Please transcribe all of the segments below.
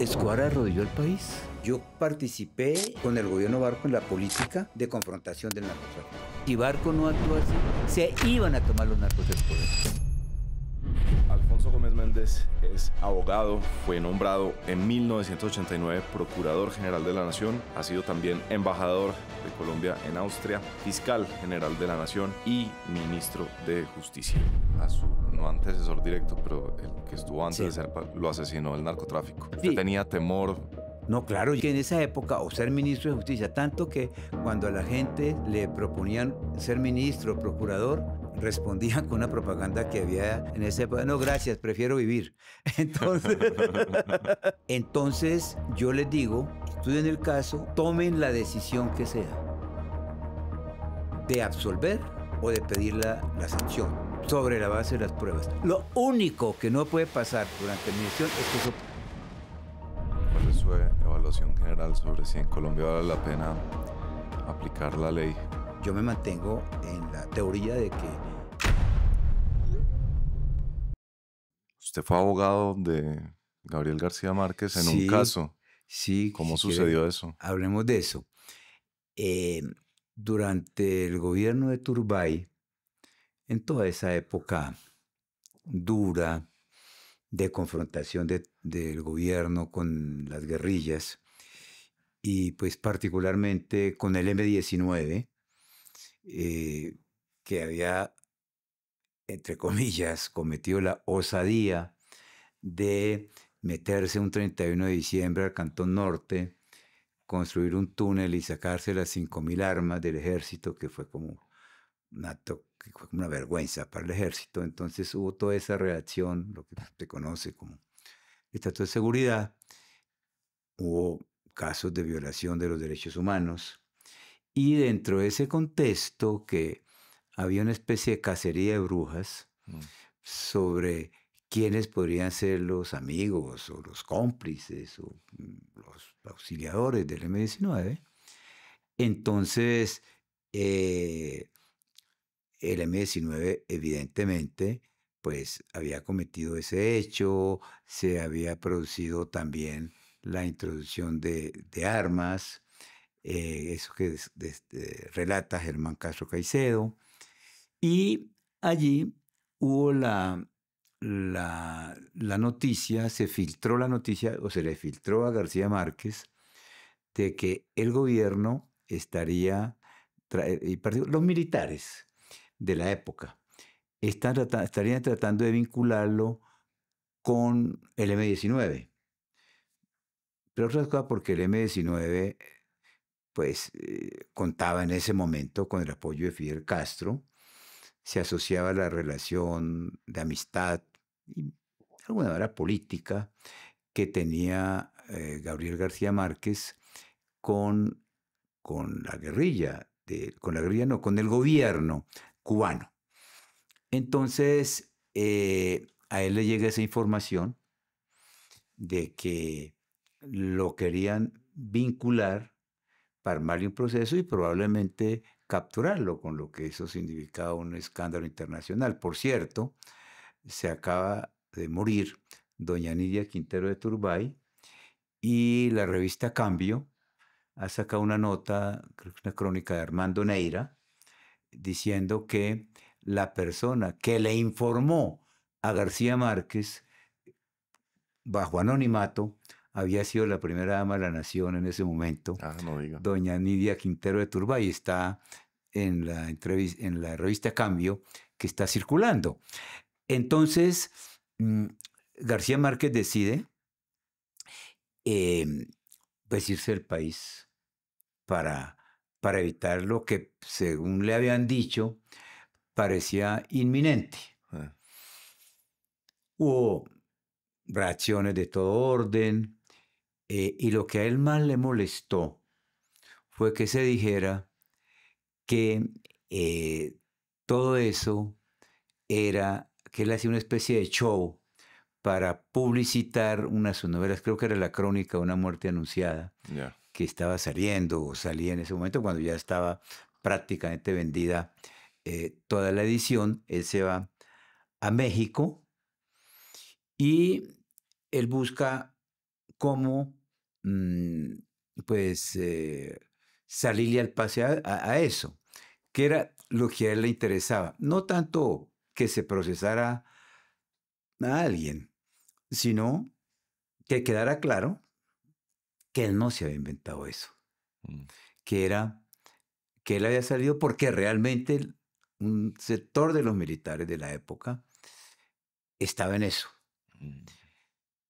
Escobar arrodilló el país. Yo participé con el gobierno Barco en la política de confrontación del narcotráfico. Si Barco no actuó así, se iban a tomar los narcos del poder. Alfonso Gómez Méndez es abogado, fue nombrado en 1989 Procurador General de la Nación, ha sido también embajador de Colombia en Austria, fiscal general de la Nación y ministro de Justicia. A su no antecesor directo, pero el que estuvo antes de ser, lo asesinó el narcotráfico. ¿Usted tenía temor? No, claro, que en esa época, o ser ministro de Justicia, tanto que cuando a la gente le proponían ser ministro o procurador, respondían con una propaganda que había en esa época: no, gracias, prefiero vivir. Entonces yo les digo, estudien el caso, tomen la decisión que sea, de absolver o de pedir la sanción, sobre la base de las pruebas. Lo único que no puede pasar durante mi gestión es que eso... ¿Cuál es su evaluación general sobre si en Colombia vale la pena aplicar la ley? Yo me mantengo en la teoría de que... Usted fue abogado de Gabriel García Márquez en un caso. Sí. ¿Cómo sucedió eso? Hablemos de eso. Durante el gobierno de Turbay, en toda esa época dura de confrontación del gobierno con las guerrillas, y pues particularmente con el M-19, que había, entre comillas, cometido la osadía de meterse un 31 de diciembre al Cantón Norte, construir un túnel y sacarse las 5.000 armas del ejército, que fue como un acto que fue como una vergüenza para el ejército. Entonces hubo toda esa reacción, lo que se conoce como estatus de seguridad. Hubo casos de violación de los derechos humanos. Y dentro de ese contexto, que había una especie de cacería de brujas sobre quiénes podrían ser los amigos o los cómplices o los auxiliadores del M-19. Entonces, el M-19 evidentemente pues había cometido ese hecho, se había producido también la introducción de armas, eso que relata Germán Castro Caicedo, y allí hubo la noticia, se filtró la noticia, o se le filtró a García Márquez, de que el gobierno estaría, los militares de la época, estarían tratando de vincularlo con el M-19. Pero otra cosa, porque el M-19 pues contaba en ese momento con el apoyo de Fidel Castro, se asociaba a la relación de amistad y de alguna manera política que tenía Gabriel García Márquez con la guerrilla, con el gobierno cubano. Entonces, a él le llega esa información de que lo querían vincular para armarle un proceso y probablemente capturarlo, con lo que eso significaba un escándalo internacional. Por cierto, se acaba de morir doña Nidia Quintero de Turbay, y la revista Cambio ha sacado una nota, creo que una crónica de Armando Neira, diciendo que la persona que le informó a García Márquez bajo anonimato había sido la primera dama de la nación en ese momento, no diga. doña Nidia Quintero de Turbay. Está en la revista Cambio, que está circulando. Entonces, García Márquez decide pues irse del país para evitar lo que, según le habían dicho, parecía inminente. Hubo reacciones de todo orden, y lo que a él más le molestó fue que se dijera que todo eso era que él hacía una especie de show para publicitar una de sus novelas, creo que era La Crónica de una muerte anunciada, que estaba saliendo o salía en ese momento, cuando ya estaba prácticamente vendida toda la edición. Él se va a México y él busca cómo, pues, salirle al pase a eso, que era lo que a él le interesaba. No tanto que se procesara a alguien, sino que quedara claro que él no se había inventado eso, Mm, que era que él había salido porque realmente un sector de los militares de la época estaba en eso. mm,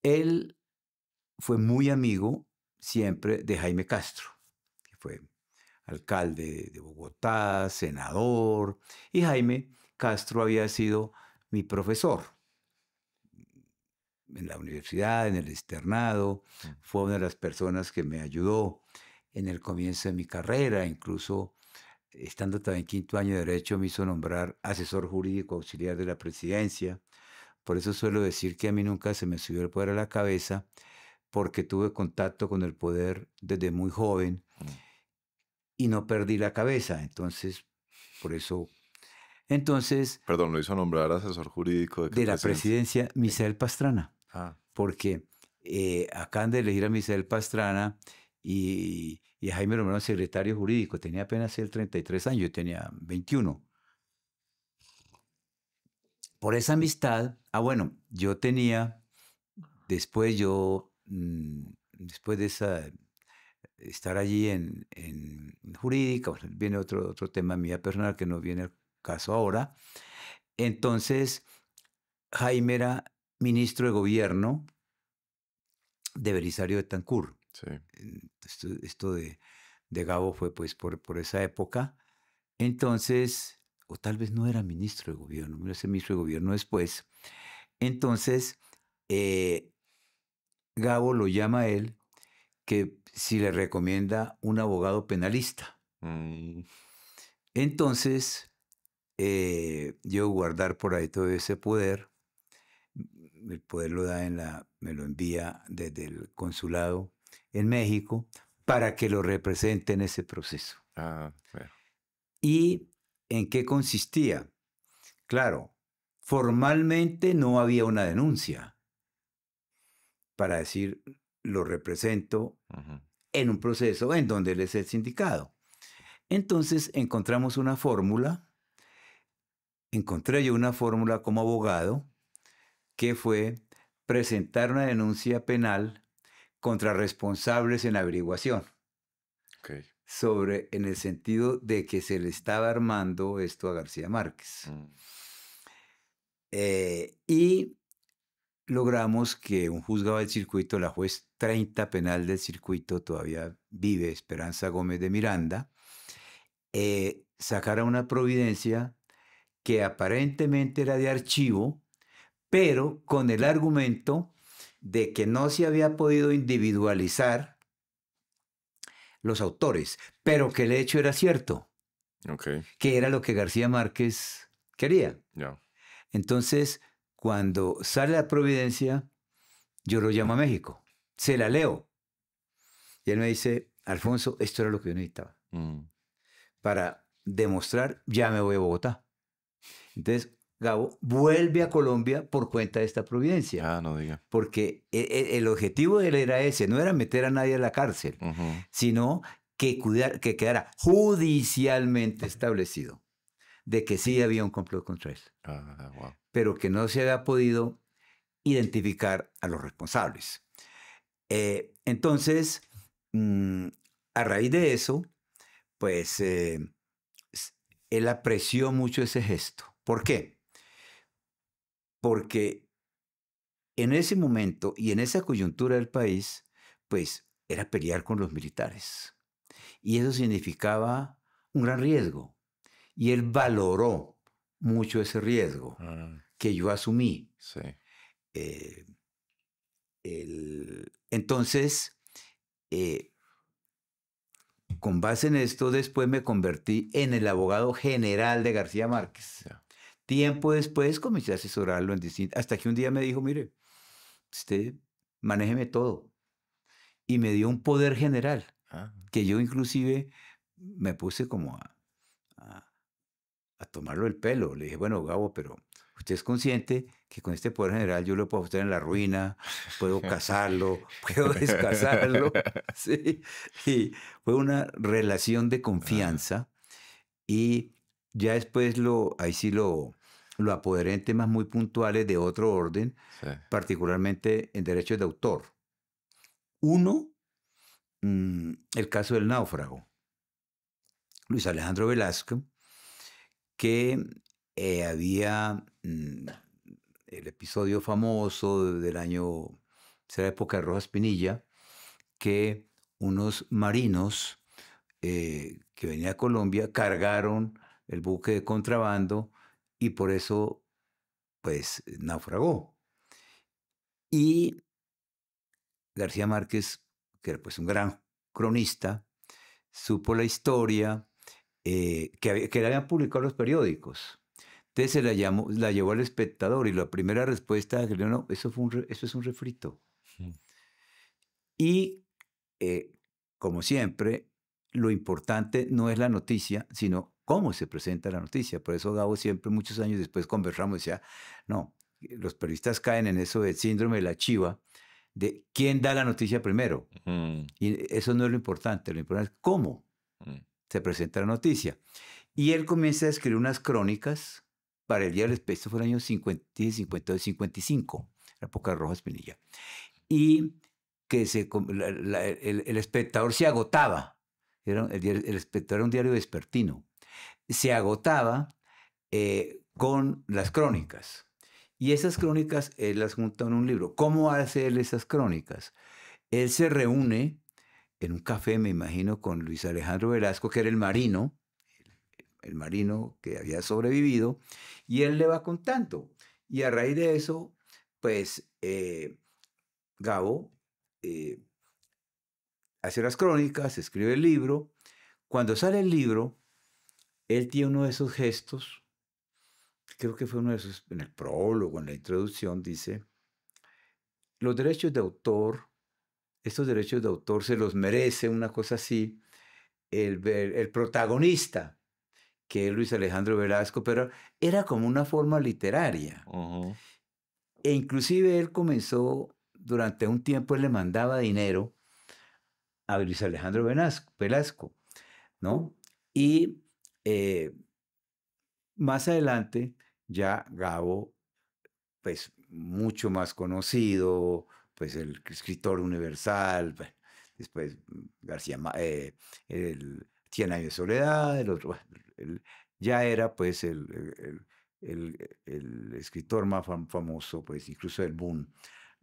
Él fue muy amigo siempre de Jaime Castro, que fue alcalde de Bogotá, senador, y Jaime Castro había sido mi profesor en la universidad, en el externado, mm. fue una de las personas que me ayudó en el comienzo de mi carrera, incluso estando también en quinto año de Derecho, me hizo nombrar asesor jurídico auxiliar de la presidencia. Por eso suelo decir que a mí nunca se me subió el poder a la cabeza, porque tuve contacto con el poder desde muy joven Mm. y no perdí la cabeza. Entonces, por eso, entonces, Perdón, lo hizo nombrar asesor jurídico de qué de la presidencia. presidencia, Sí. Misael Pastrana, Ah, porque acaban de elegir a Misael Pastrana y a Jaime Romero secretario jurídico. Tenía apenas él 33 años, yo tenía 21. Por esa amistad, bueno, yo tenía, después yo, después de estar allí en jurídica, bueno, viene otro tema mía personal que no viene al caso ahora. Entonces, Jaime era ministro de gobierno de Belisario Betancur. sí. Esto de Gabo fue pues por esa época. Entonces, o tal vez no era ministro de gobierno, iba a ser ministro de gobierno después. Entonces, eh, Gabo lo llama a él que si le recomienda un abogado penalista. Mm, Entonces, yo guardar por ahí todo ese poder, el poder lo da me lo envía desde el consulado en México para que lo represente en ese proceso. vea. ¿Y en qué consistía? Claro, formalmente no había una denuncia para decir lo represento Ujú. en un proceso en donde él es el sindicado. Entonces encontramos una fórmula, encontré yo una fórmula como abogado que fue presentar una denuncia penal contra responsables en averiguación, Ok. en el sentido de que se le estaba armando esto a García Márquez. Mm, Y logramos que un juzgado del circuito, la juez 30 penal del circuito, todavía vive, Esperanza Gómez de Miranda, sacara una providencia que aparentemente era de archivo, pero con el argumento de que no se había podido individualizar los autores, pero que el hecho era cierto, ok, que era lo que García Márquez quería. ya. Entonces, cuando sale la providencia, yo lo llamo a México, se la leo. Y él me dice, Alfonso, esto era lo que yo necesitaba Mm, para demostrar, ya me voy a Bogotá. Entonces, Gabo vuelve a Colombia por cuenta de esta providencia, no diga. porque el objetivo de él era ese, no era meter a nadie a la cárcel, Ujú. sino que quedara judicialmente establecido de que sí había un complot contra él, Wow. pero que no se había podido identificar a los responsables. Entonces, a raíz de eso, pues él apreció mucho ese gesto. ¿Por qué? Porque en ese momento y en esa coyuntura del país, pues era pelear con los militares. Y eso significaba un gran riesgo. Y él valoró mucho ese riesgo Ah, que yo asumí. sí. Eh, entonces, eh, con base en esto, después me convertí en el abogado general de García Márquez. Ya. Tiempo después comencé a asesorarlo en distintas, hasta que un día me dijo, mire, usted manéjeme todo. Y me dio un poder general, Ah, que yo inclusive me puse como a tomarlo el pelo. Le dije, bueno, Gabo, pero usted es consciente que con este poder general yo lo puedo poner en la ruina, puedo casarlo, puedo descasarlo, ¿sí? Y fue una relación de Ajá, confianza y ya después ahí sí lo apoderé en temas muy puntuales de otro orden, sí. particularmente en derechos de autor. Uno, el caso del náufrago. Luis Alejandro Velasco, que había el episodio famoso del año, será época de Rojas Pinilla, que unos marinos que venían a Colombia cargaron el buque de contrabando y por eso, pues, naufragó. Y García Márquez, que era pues un gran cronista, supo la historia que la habían publicado los periódicos. Entonces la llevó al espectador y la primera respuesta que le dio, no, eso es un refrito. Mm, Y como siempre, lo importante no es la noticia, sino cómo se presenta la noticia. Por eso Gabo siempre, muchos años después, conversamos y decía, no, los periodistas caen en eso del síndrome de la chiva, de quién da la noticia primero. mm, Y eso no es lo importante es cómo mm. se presenta la noticia. Y él comienza a escribir unas crónicas para el Día del Espejo, fue el año 50, 55, la época de Rojas Pinilla. Y que el espectador se agotaba. El espectador era un diario vespertino. Se agotaba con las crónicas. Y esas crónicas él las junta en un libro. ¿Cómo hace él esas crónicas? Él se reúne en un café, me imagino, con Luis Alejandro Velasco, que era el marino que había sobrevivido, y él le va contando. Y a raíz de eso, pues Gabo hace las crónicas, escribe el libro. Cuando sale el libro, él tiene uno de esos gestos, creo que fue uno de esos, en el prólogo, en la introducción, dice, los derechos de autor, estos derechos de autor se los merece, una cosa así, el protagonista, que es Luis Alejandro Velasco, pero era como una forma literaria. Ujú. E inclusive él comenzó, durante un tiempo él le mandaba dinero a Luis Alejandro Velasco, ¿no? Y más adelante ya Gabo, pues mucho más conocido, pues el escritor universal, pues, después el Cien años de soledad, el otro, ya era pues el escritor más famoso, pues incluso del boom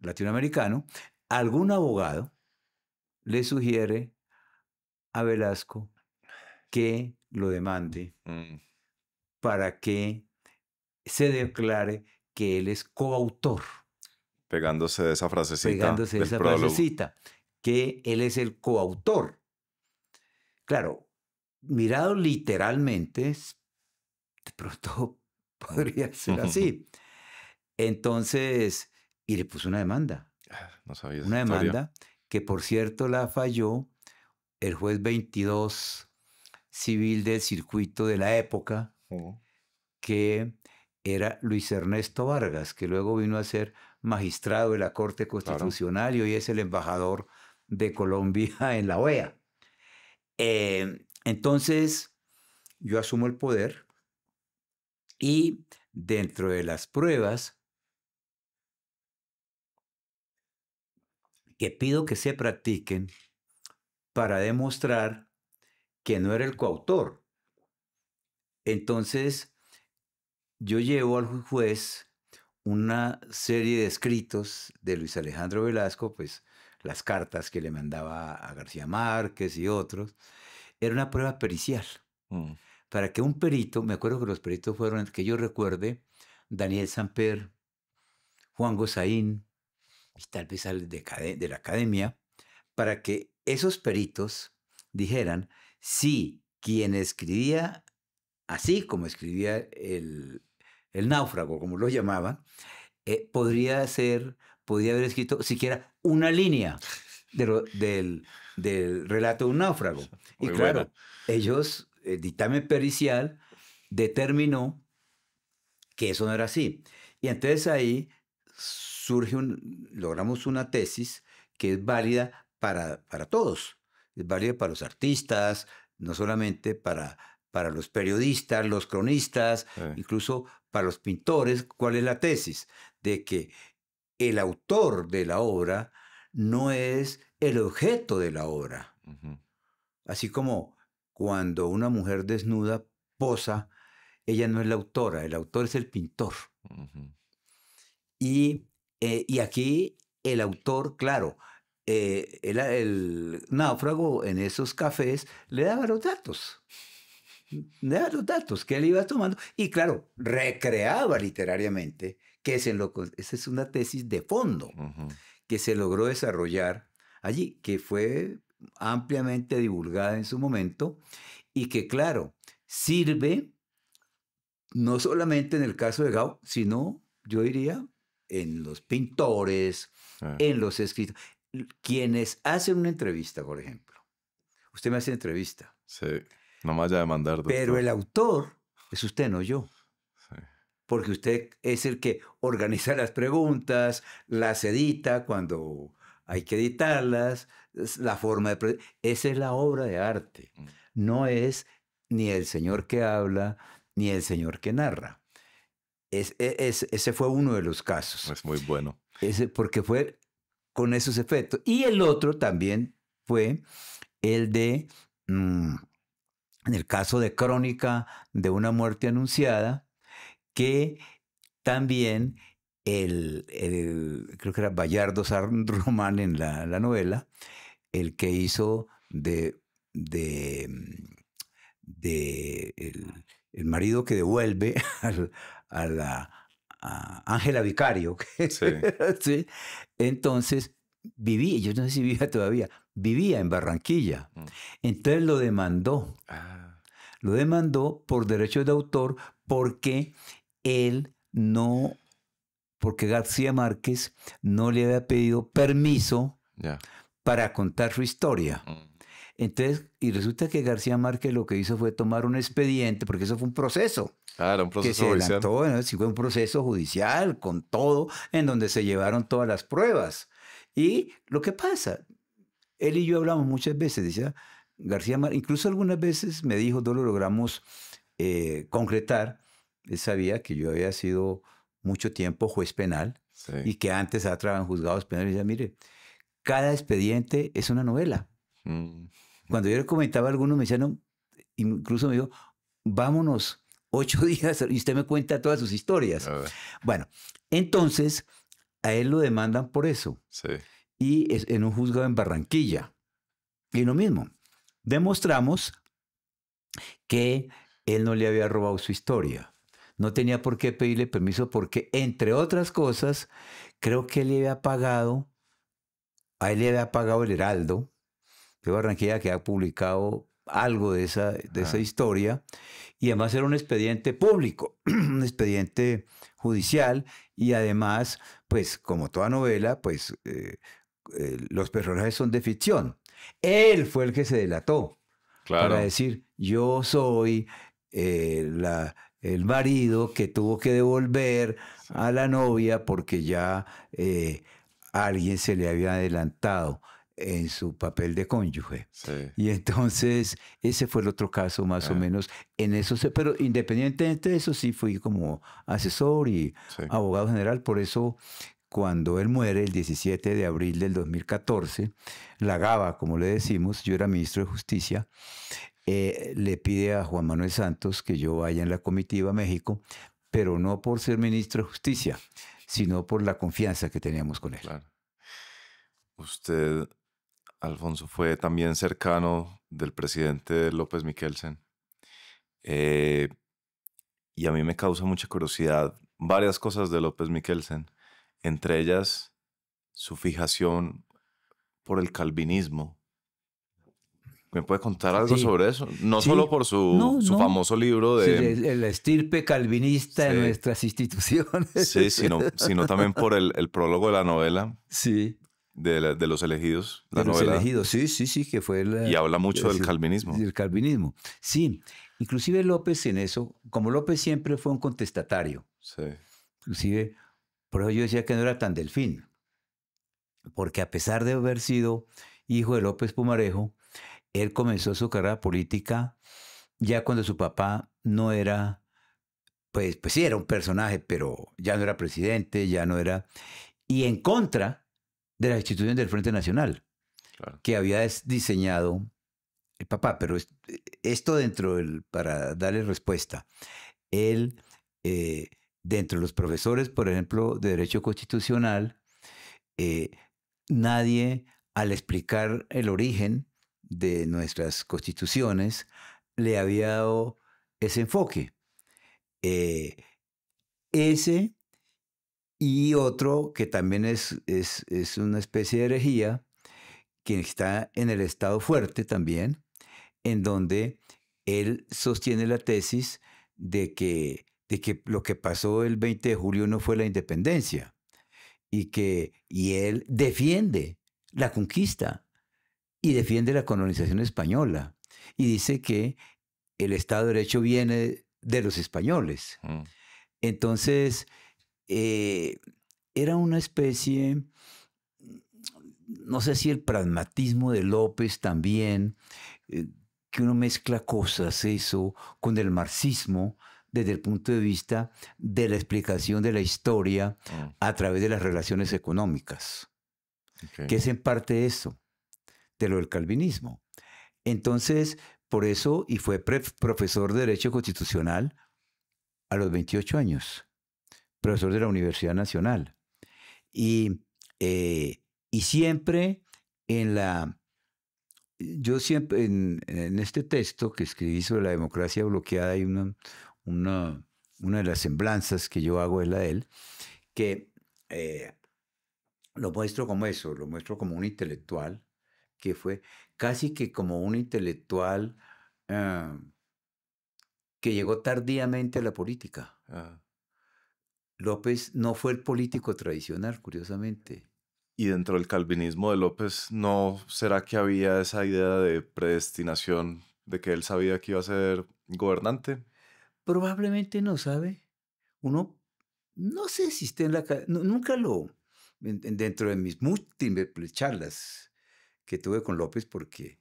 latinoamericano. Algún abogado le sugiere a Velasco que lo demande Mm. para que se declare que él es coautor, Pegándose de esa frasecita pegándose del esa prólogo. frasecita, que él es el coautor. Claro, mirado literalmente, de pronto podría ser así. Entonces, y le puso No sabía esa una historia. demanda que por cierto la falló el juez 22 civil del circuito de la época, Ujú. que era Luis Ernesto Vargas, que luego vino a ser magistrado de la Corte Claro. Constitucional y hoy es el embajador de Colombia en la OEA. Entonces, yo asumo el poder y dentro de las pruebas que pido que se practiquen para demostrar que no era el coautor, entonces yo llevo al juez una serie de escritos de Luis Alejandro Velasco, pues las cartas que le mandaba a García Márquez y otros, era una prueba pericial. Mm. Para que un perito, me acuerdo que los peritos fueron, que yo recuerde, Daniel Samper, Juan Gozaín, y tal vez de la academia, para que esos peritos dijeran si quien escribía así como escribía el náufrago, como lo llamaban, podría haber escrito siquiera una línea del relato de un náufrago. Y Muy buena. claro, ellos, el dictamen pericial determinó que eso no era así. Y entonces ahí logramos una tesis que es válida para todos. Es válida para los artistas, no solamente para los periodistas, los cronistas, incluso para los pintores. ¿Cuál es la tesis? De que el autor de la obra no es el objeto de la obra. Así como cuando una mujer desnuda posa, ella no es la autora, el autor es el pintor. Y aquí el autor, claro, el náufrago en esos cafés le daba los datos. Le daba los datos que él iba tomando. Y claro, recreaba literariamente, esa es una tesis de fondo que se logró desarrollar allí, que fue ampliamente divulgada en su momento y que, claro, sirve no solamente en el caso de Gao, sino, yo diría, en los pintores, en los escritores. Quienes hacen una entrevista, por ejemplo. Usted me hace entrevista. Sí, no me vaya a demandar, doctor. Pero el autor es usted, no yo. Sí. Porque usted es el que organiza las preguntas, las edita cuando hay que editarlas, la forma de... Esa es la obra de arte. No es ni el señor que habla, ni el señor que narra. Ese fue uno de los casos. Es muy bueno. Porque fue con esos efectos. Y el otro también fue el de, en el caso de Crónica de una muerte anunciada, que también creo que era Bayardo San Román en la novela, el que hizo el marido que devuelve a Ángela Vicario. Sí. ¿Sí? Entonces, yo no sé si vivía todavía, vivía en Barranquilla. Entonces lo demandó. Lo demandó por derechos de autor porque porque García Márquez no le había pedido permiso para contar su historia. Entonces, y resulta que García Márquez lo que hizo fue tomar un expediente, porque eso fue un proceso. Claro, un proceso que se judicial. Adelantó, sí, fue un proceso judicial con todo, en donde se llevaron todas las pruebas. Y lo que pasa, él y yo hablamos muchas veces, decía García Márquez, incluso algunas veces me dijo, no lo logramos concretar. Él sabía que yo había sido mucho tiempo juez penal y que antes había trabajado en juzgados penales. Y decía, mire, cada expediente es una novela. Cuando yo le comentaba a algunos, me decían, no, incluso me dijo, vámonos 8 días y usted me cuenta todas sus historias. Bueno, entonces a él lo demandan por eso. Sí. Y es en un juzgado en Barranquilla. Y lo mismo, demostramos que él no le había robado su historia. No tenía por qué pedirle permiso porque, entre otras cosas, creo que a él le había pagado el Heraldo de Barranquilla, que ha publicado algo de esa historia, y además era un expediente público, un expediente judicial, y además, pues, como toda novela, pues, los personajes son de ficción. Él fue el que se delató para decir, yo soy el marido que tuvo que devolver a la novia porque ya alguien se le había adelantado en su papel de cónyuge. Sí. Y entonces ese fue el otro caso más o menos en eso. Pero independientemente de eso, sí fui como asesor y abogado general. Por eso cuando él muere el 17 de abril del 2014, la Gaba, como le decimos, yo era ministro de Justicia, le pide a Juan Manuel Santos que yo vaya en la comitiva a México, pero no por ser ministro de Justicia, sino por la confianza que teníamos con él. Claro. Usted, Alfonso, fue también cercano del presidente López Miquelsen. Y a mí me causa mucha curiosidad varias cosas de López Miquelsen, entre ellas su fijación por el calvinismo. ¿Me puede contar algo sobre eso? No solo por su famoso libro de... Sí, la estirpe calvinista de nuestras instituciones. Sí, sino también por el prólogo de la novela. Sí. De los elegidos. De los elegidos, sí, que fue y habla mucho del calvinismo. Del calvinismo, sí. Inclusive López en eso, como López siempre fue un contestatario, Sí. Inclusive, por eso yo decía que no era tan delfín, porque a pesar de haber sido hijo de López Pumarejo, él comenzó su carrera política ya cuando su papá no era, pues sí era un personaje, pero ya no era presidente, ya no era, y en contra de las instituciones del Frente Nacional, Claro. que había diseñado el papá, pero esto dentro del, para darle respuesta, él, eh, dentro de los profesores, por ejemplo, de Derecho Constitucional, eh, nadie, al explicar el origen de nuestras constituciones, le había dado ese enfoque. Ese y otro que también es una especie de herejía, que está en el Estado fuerte también, en donde él sostiene la tesis de que lo que pasó el 20 de julio no fue la independencia y él defiende la conquista y defiende la colonización española y dice que el Estado de Derecho viene de los españoles. Entonces, era una especie, no sé si el pragmatismo de López también, que uno mezcla cosas, eso, con el marxismo, desde el punto de vista de la explicación de la historia a través de las relaciones económicas, que es en parte eso, de lo del calvinismo. Entonces, por eso, y fue profesor de Derecho Constitucional a los 28 años, profesor de la Universidad Nacional. Y siempre yo siempre en este texto que escribí sobre la democracia bloqueada hay una de las semblanzas que yo hago es la de él, que lo muestro como eso, lo muestro como un intelectual, que fue casi que como un intelectual que llegó tardíamente a la política. López no fue el político tradicional, curiosamente. Y dentro del calvinismo de López, ¿no será que había esa idea de predestinación, de que él sabía que iba a ser gobernante? Probablemente no, ¿sabe? Uno, no sé si esté en la... nunca dentro de mis múltiples charlas que tuve con López, porque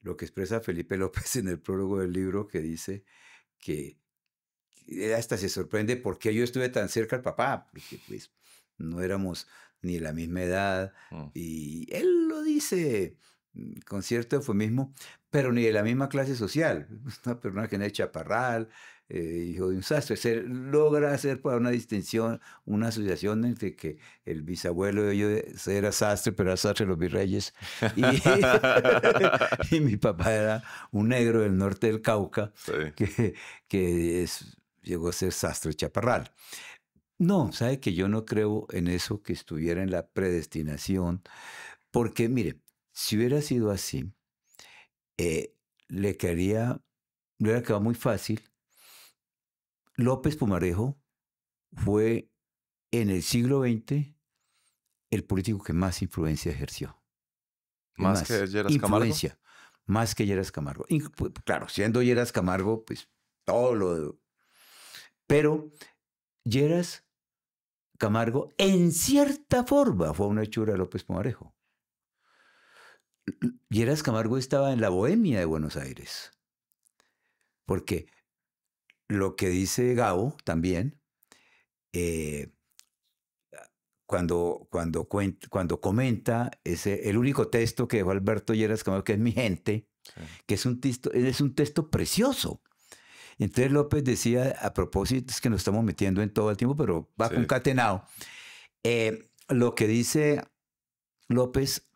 lo que expresa Felipe López en el prólogo del libro, que dice que hasta se sorprende por qué yo estuve tan cerca al papá, porque pues no éramos ni de la misma edad, y él lo dice con cierto eufemismo, pero ni de la misma clase social. Una persona que no es chaparral, hijo de un sastre, logra hacer para una distinción, una asociación entre que el bisabuelo de ellos era sastre, pero era sastre de los virreyes, y mi papá era un negro del norte del Cauca, Sí. que llegó a ser sastre chaparral. No, sabe que yo no creo en eso que estuviera en la predestinación, porque mire, si hubiera sido así, le hubiera quedado muy fácil. López Pumarejo fue en el siglo XX el político que más influencia ejerció. ¿Más que Lleras Camargo? Influencia, más que Lleras Camargo. Claro, siendo Lleras Camargo, pues todo lo... Pero Lleras Camargo, en cierta forma, fue una hechura de López Pumarejo. Lleras Camargo estaba en la bohemia de Buenos Aires. Porque lo que dice Gabo también, cuando comenta el único texto que dejó Alberto Lleras Camargo, que es Mi Gente, sí, que es un texto precioso. Entonces López decía, a propósito, es que nos estamos metiendo en todo el tiempo, pero va sí, concatenado. Lo que dice López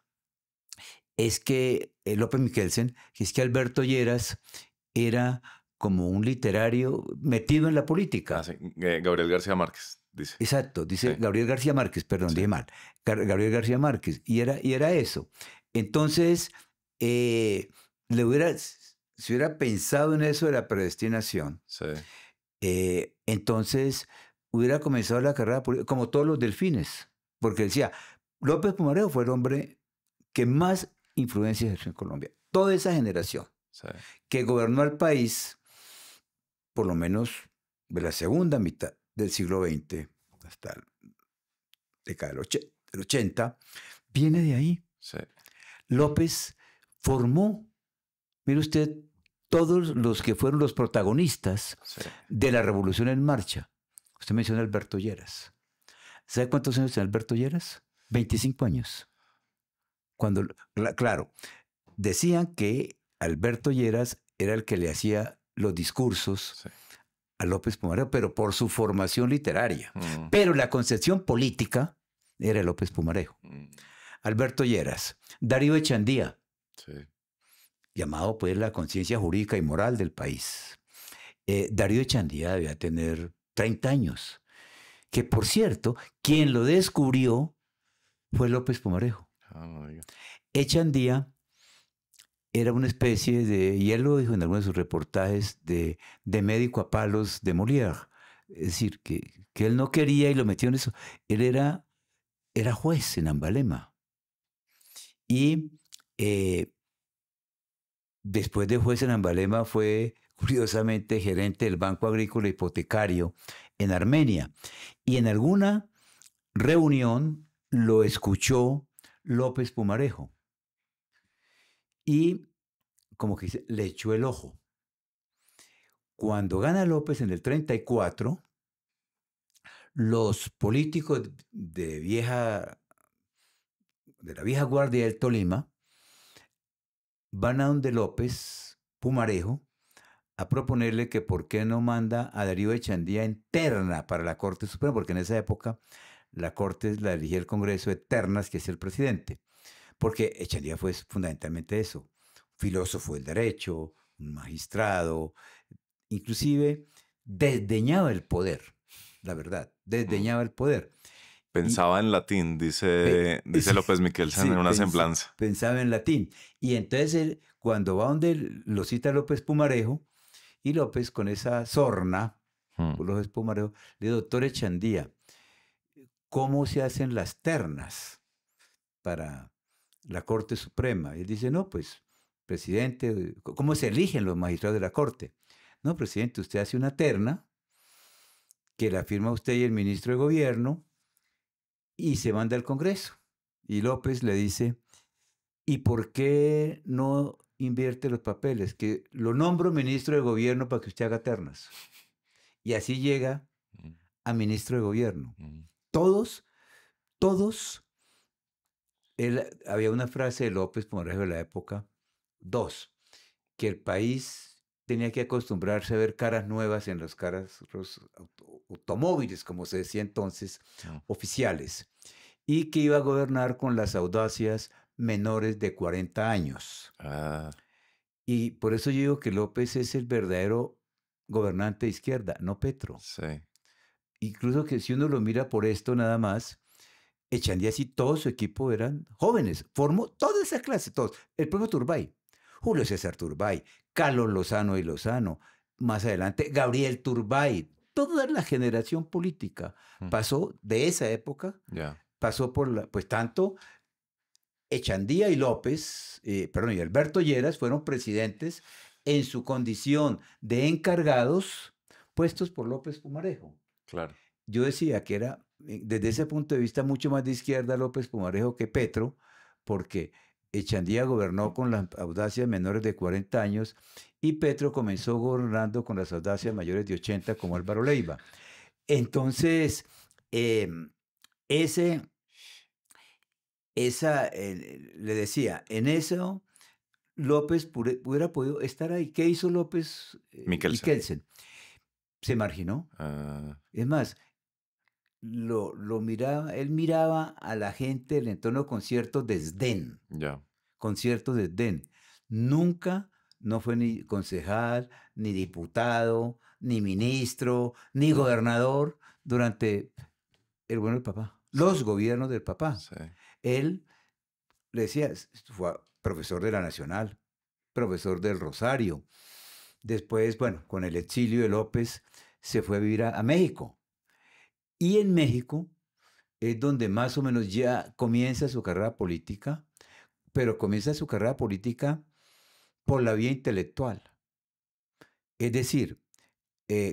es que, López Michelsen, es que Alberto Lleras era como un literario metido en la política. Sí. Gabriel García Márquez, dice. Exacto, dice sí. Gabriel García Márquez, perdón, sí, dije mal. Gabriel García Márquez, y era eso. Entonces, si hubiera pensado en eso de la predestinación, sí, entonces hubiera comenzado la carrera política, como todos los delfines, porque decía, López Pumarejo fue el hombre que más influencia ejerció en Colombia. Toda esa generación sí, que gobernó al país, por lo menos de la segunda mitad del siglo XX hasta la década del 80, viene de ahí. Sí. López formó, mire usted, todos los que fueron los protagonistas Sí. de la Revolución en Marcha. Usted menciona a Alberto Lleras. ¿Sabe cuántos años tiene Alberto Lleras? 25 años. Cuando, claro, decían que Alberto Lleras era el que le hacía los discursos Sí. a López Pumarejo, pero por su formación literaria. Mm, Pero la concepción política era López Pumarejo. mm, Alberto Lleras, Darío Echandía, sí. llamado pues la conciencia jurídica y moral del país. Darío Echandía debía tener 30 años. Que por cierto, quien lo descubrió fue López Pumarejo. Oiga. Echandía era una especie de, y él lo dijo en algunos de sus reportajes, de médico a palos de Molière. Es decir, que él no quería y lo metió en eso. Él era juez en Ambalema. Y después de juez en Ambalema fue, curiosamente, gerente del Banco Agrícola Hipotecario en Armenia. Y en alguna reunión lo escuchó López Pumarejo. Y, como que dice, le echó el ojo. Cuando gana López en el 34, los políticos de la vieja guardia del Tolima van a donde López Pumarejo a proponerle que por qué no manda a Darío Echandía en terna para la Corte Suprema, porque en esa época la Corte la elegía el Congreso de ternas, que es el presidente. Porque Echandía fue fundamentalmente eso, filósofo del derecho, un magistrado, inclusive desdeñaba el poder, la verdad, desdeñaba el poder. Pensaba en latín, dice López Michelsen, Sí, en una semblanza. pensaba en latín. Y entonces él, cuando va donde lo cita López Pumarejo, y López con esa sorna, López Pumarejo, le dice, doctor Echandía, ¿cómo se hacen las ternas para la Corte Suprema? Y él dice, no, pues, presidente, ¿cómo se eligen los magistrados de la Corte? No, presidente, usted hace una terna que la firma usted y el ministro de Gobierno y se manda al Congreso. Y López le dice, ¿y por qué no invierte los papeles? Que lo nombro ministro de Gobierno para que usted haga ternas. Y así llega a ministro de Gobierno. Todos, había una frase de López Pumarejo de la época, que el país tenía que acostumbrarse a ver caras nuevas en los automóviles, como se decía entonces, oficiales, y que iba a gobernar con las audacias menores de 40 años. Y por eso yo digo que López es el verdadero gobernante de izquierda, no Petro. Sí. Incluso que si uno lo mira por esto nada más, Echandía y todo su equipo eran jóvenes, formó toda esa clase, todos. El propio Turbay, Julio César Turbay, Carlos Lozano y Lozano, más adelante Gabriel Turbay, toda la generación política pasó de esa época, pasó por pues tanto Echandía y López, y Alberto Lleras fueron presidentes en su condición de encargados puestos por López Pumarejo. Claro. Yo decía que era, desde ese punto de vista, mucho más de izquierda López Pumarejo que Petro, porque Echandía gobernó con las audacias menores de 40 años y Petro comenzó gobernando con las audacias mayores de 80 como Álvaro Leiva. Entonces, le decía, en eso López hubiera podido estar ahí. ¿Qué hizo López Michelsen? Se marginó. Es más, él miraba a la gente del entorno con cierto desdén. Con cierto desdén. Nunca no fue ni concejal, ni diputado, ni ministro, ni gobernador durante el gobierno del papá. Los gobiernos del papá. Sí. Él, le decía, fue profesor de la Nacional, profesor del Rosario. Después, bueno, con el exilio de López, se fue a vivir a México. Y en México es donde más o menos ya comienza su carrera política, pero comienza su carrera política por la vía intelectual. Es decir,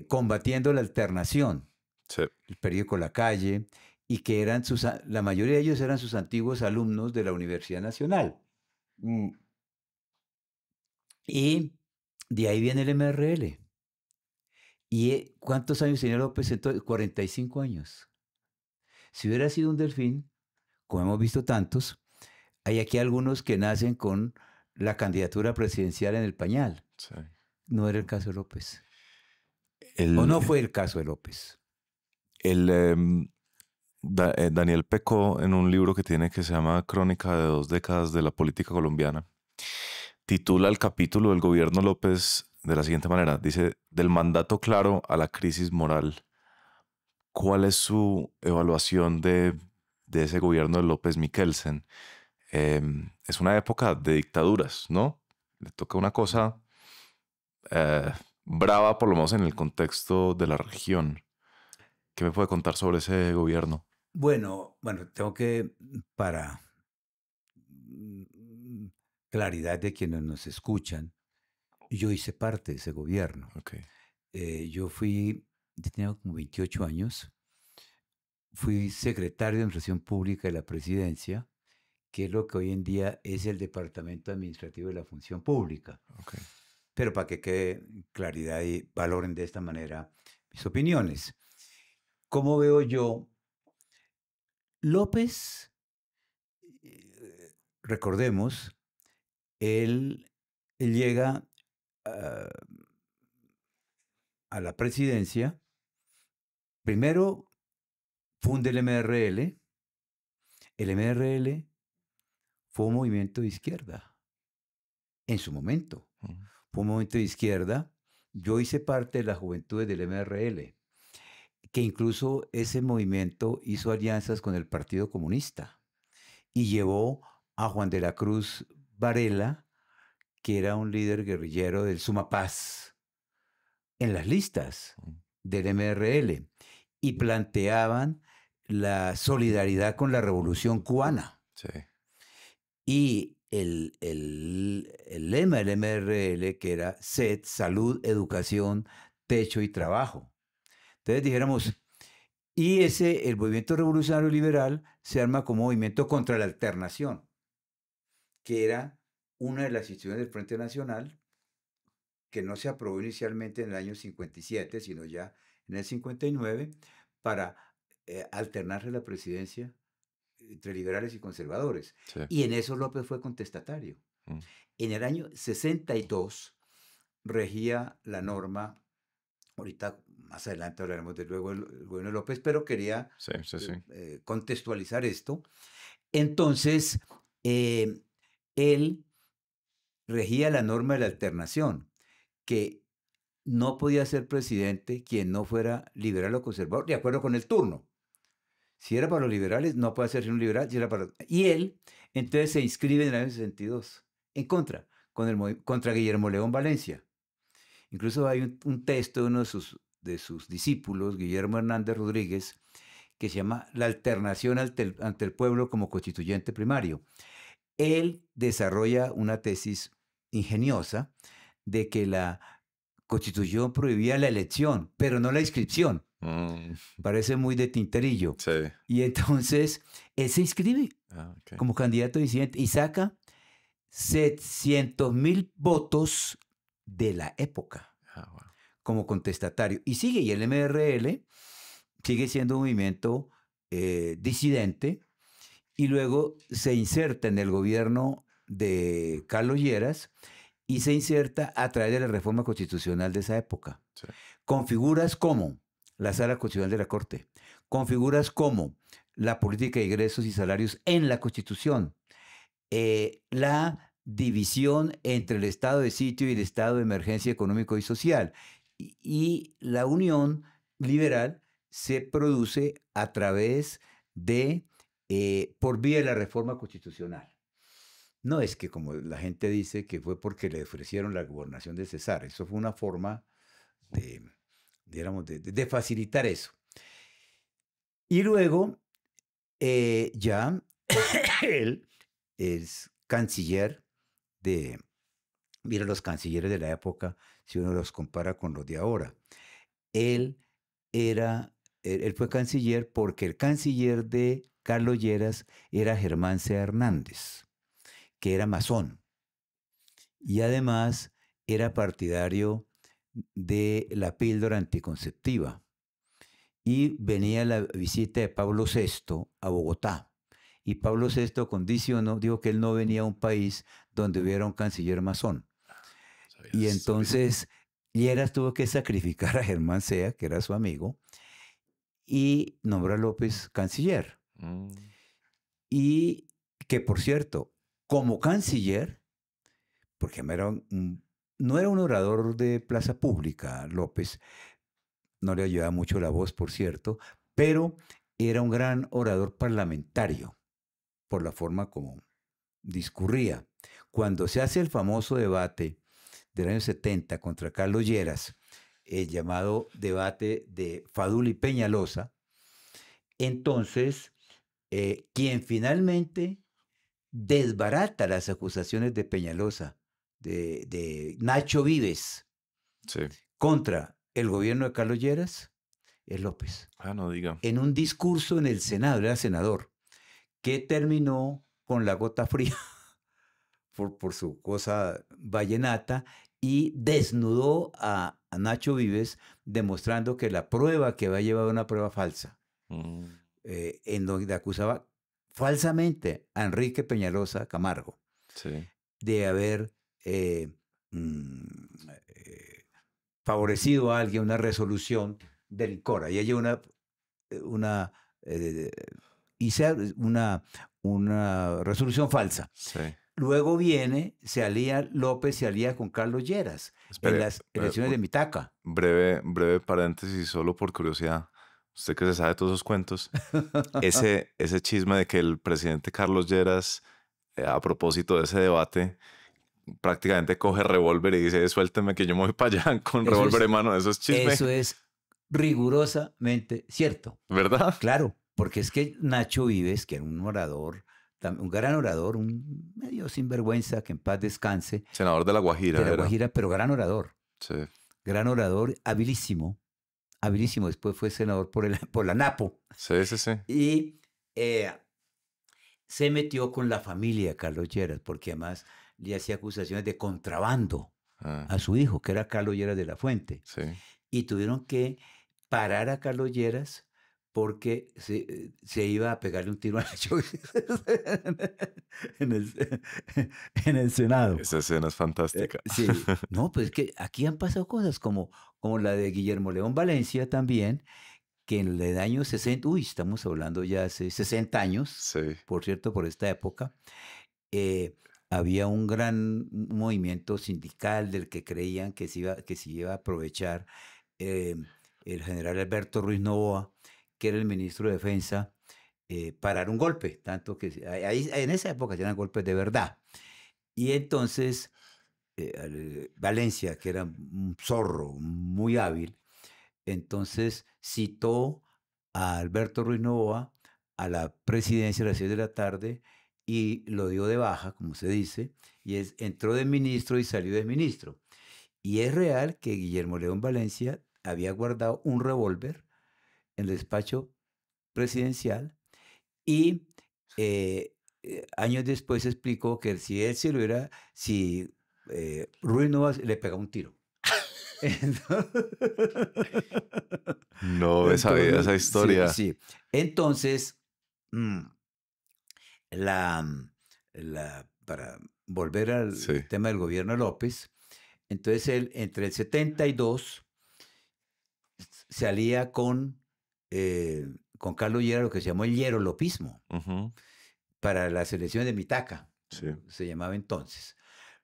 combatiendo la alternación, Sí. el periódico La Calle, y que eran la mayoría de ellos eran sus antiguos alumnos de la Universidad Nacional. Y de ahí viene el MRL. ¿Y cuántos años tenía López entonces? 45 años. Si hubiera sido un delfín, como hemos visto tantos, hay aquí algunos que nacen con la candidatura presidencial en el pañal. Sí. No era el caso de López. O El, no fue el caso de López. Daniel Pecó, en un libro que tiene que se llama Crónica de 2 décadas de la política colombiana, titula el capítulo del gobierno López de la siguiente manera. Dice, del mandato claro a la crisis moral. ¿Cuál es su evaluación de ese gobierno de López Mikkelsen? Es una época de dictaduras, ¿no? Le toca una cosa brava, por lo menos en el contexto de la región. ¿Qué me puede contar sobre ese gobierno? Bueno, tengo que, para claridad de quienes nos escuchan, yo hice parte de ese gobierno. Okay. Yo tenía como 28 años, fui secretario de Administración Pública de la Presidencia, que es lo que hoy en día es el Departamento Administrativo de la Función Pública. Okay. Pero para que quede claridad y valoren de esta manera mis opiniones. ¿Cómo veo yo? López, recordemos, él llega a la presidencia, primero funde el MRL. El MRL fue un movimiento de izquierda en su momento. Fue un movimiento de izquierda. Yo hice parte de las juventudes del MRL, que incluso ese movimiento hizo alianzas con el Partido Comunista y llevó a Juan de la Cruz Varela, que era un líder guerrillero del Sumapaz, en las listas del MRL y planteaban la solidaridad con la Revolución Cubana. Sí. Y el lema del MRL, que era SED, salud, educación, techo y trabajo. Entonces dijéramos, y el movimiento revolucionario liberal se arma como movimiento contra la alternación, que era una de las instituciones del Frente Nacional, que no se aprobó inicialmente en el año 57, sino ya en el 59, para alternarse la presidencia entre liberales y conservadores. Sí. Y en eso López fue contestatario. En el año 62 regía la norma, ahorita más adelante hablaremos de luego el gobierno de López, pero quería contextualizar esto. Entonces, él regía la norma de la alternación, que no podía ser presidente quien no fuera liberal o conservador, de acuerdo con el turno. Si era para los liberales, no puede ser un liberal. Si era para... Y él, entonces, se inscribe en el año 62, en contra, contra Guillermo León Valencia. Incluso hay un texto de uno de sus discípulos, Guillermo Hernández Rodríguez, que se llama La alternación ante el pueblo como constituyente primario. Él desarrolla una tesis ingeniosa de que la Constitución prohibía la elección, pero no la inscripción. Parece muy de tinterillo. Sí. Y entonces él se inscribe como candidato disidente y saca 700,000 votos de la época como contestatario. Y sigue, y el MRL sigue siendo un movimiento disidente, y luego se inserta en el gobierno de Carlos Lleras y se inserta a través de la reforma constitucional de esa época. Sí. Con figuras como la Sala Constitucional de la Corte, con figuras como la política de ingresos y salarios en la Constitución, la división entre el estado de sitio y el estado de emergencia económico y social. Y la unión liberal se produce a través de, por vía de la reforma constitucional. No es que, como la gente dice, que fue porque le ofrecieron la gobernación de Cesar. Eso fue una forma de facilitar eso. Y luego, ya él es canciller mira los cancilleres de la época, si uno los compara con los de ahora. él él fue canciller porque el canciller de Carlos Lleras era Germán C. Hernández, que era masón y además era partidario de la píldora anticonceptiva. Y venía la visita de Pablo VI a Bogotá. Y Pablo VI condicionó, dijo que él no venía a un país donde hubiera un canciller masón. Y entonces Lleras tuvo que sacrificar a Germán Sea, que era su amigo, y nombró a López canciller. Y que, por cierto, como canciller, porque no era un orador de plaza pública, López, no le ayudaba mucho la voz, por cierto, pero era un gran orador parlamentario, por la forma como discurría. Cuando se hace el famoso debate del año 70 contra Carlos Lleras, el llamado debate de Fadul y Peñalosa, entonces, quien finalmente desbarata las acusaciones de Peñalosa, de Nacho Vives, sí, contra el gobierno de Carlos Lleras, es López. No diga. En un discurso en el Senado, era senador, que terminó con la gota fría por su cosa vallenata y desnudó a Nacho Vives, demostrando que la prueba que había llevado una prueba falsa, en donde acusaba falsamente a Enrique Peñalosa Camargo de haber favorecido a alguien una resolución del INCORA. Y ella hice una resolución falsa. Sí. Luego López se alía con Carlos Lleras en las elecciones de Mitaca. Breve paréntesis, solo por curiosidad. Usted que se sabe todos esos cuentos, ese chisme de que el presidente Carlos Lleras, a propósito de ese debate, prácticamente coge revólver y dice, suélteme que yo me voy para allá con revólver en mano. Eso es chisme. Eso es rigurosamente cierto. ¿Verdad? Claro, porque es que Nacho Vives, que era un orador, un gran orador, un medio sinvergüenza, que en paz descanse. Senador de La Guajira. De La Guajira, pero gran orador. Sí. Gran orador, habilísimo. Habilísimo. Después fue senador por la Napo. Sí. Y se metió con la familia de Carlos Lleras, porque además le hacía acusaciones de contrabando a su hijo, que era Carlos Lleras de la Fuente. Sí. Y tuvieron que parar a Carlos Lleras porque se iba a pegarle un tiro a Nacho en el Senado. Esa escena es fantástica. Sí, no, pues es que aquí han pasado cosas como la de Guillermo León Valencia también, que en el año 60, estamos hablando ya hace 60 años, sí. Por cierto, por esta época, había un gran movimiento sindical del que creían que se iba a aprovechar el general Alberto Ruiz Novoa, que era el ministro de Defensa, para dar un golpe, tanto que en esa época se eran golpes de verdad. Y entonces Valencia, que era un zorro muy hábil, entonces citó a Alberto Ruiz Novoa a la presidencia a las 6 de la tarde y lo dio de baja, como se dice, y entró de ministro y salió de ministro. Y es real que Guillermo León Valencia había guardado un revólver en el despacho presidencial y años después explicó que si él se lo hubiera, Ruiz Novoa le pegaba un tiro. No sabía esa historia. Sí. Entonces, para volver al tema del gobierno de López, entonces él entre el 72 se alía con Carlos Lleras, lo que se llamó el hierolopismo, para las elecciones de Mitaca, se llamaba entonces.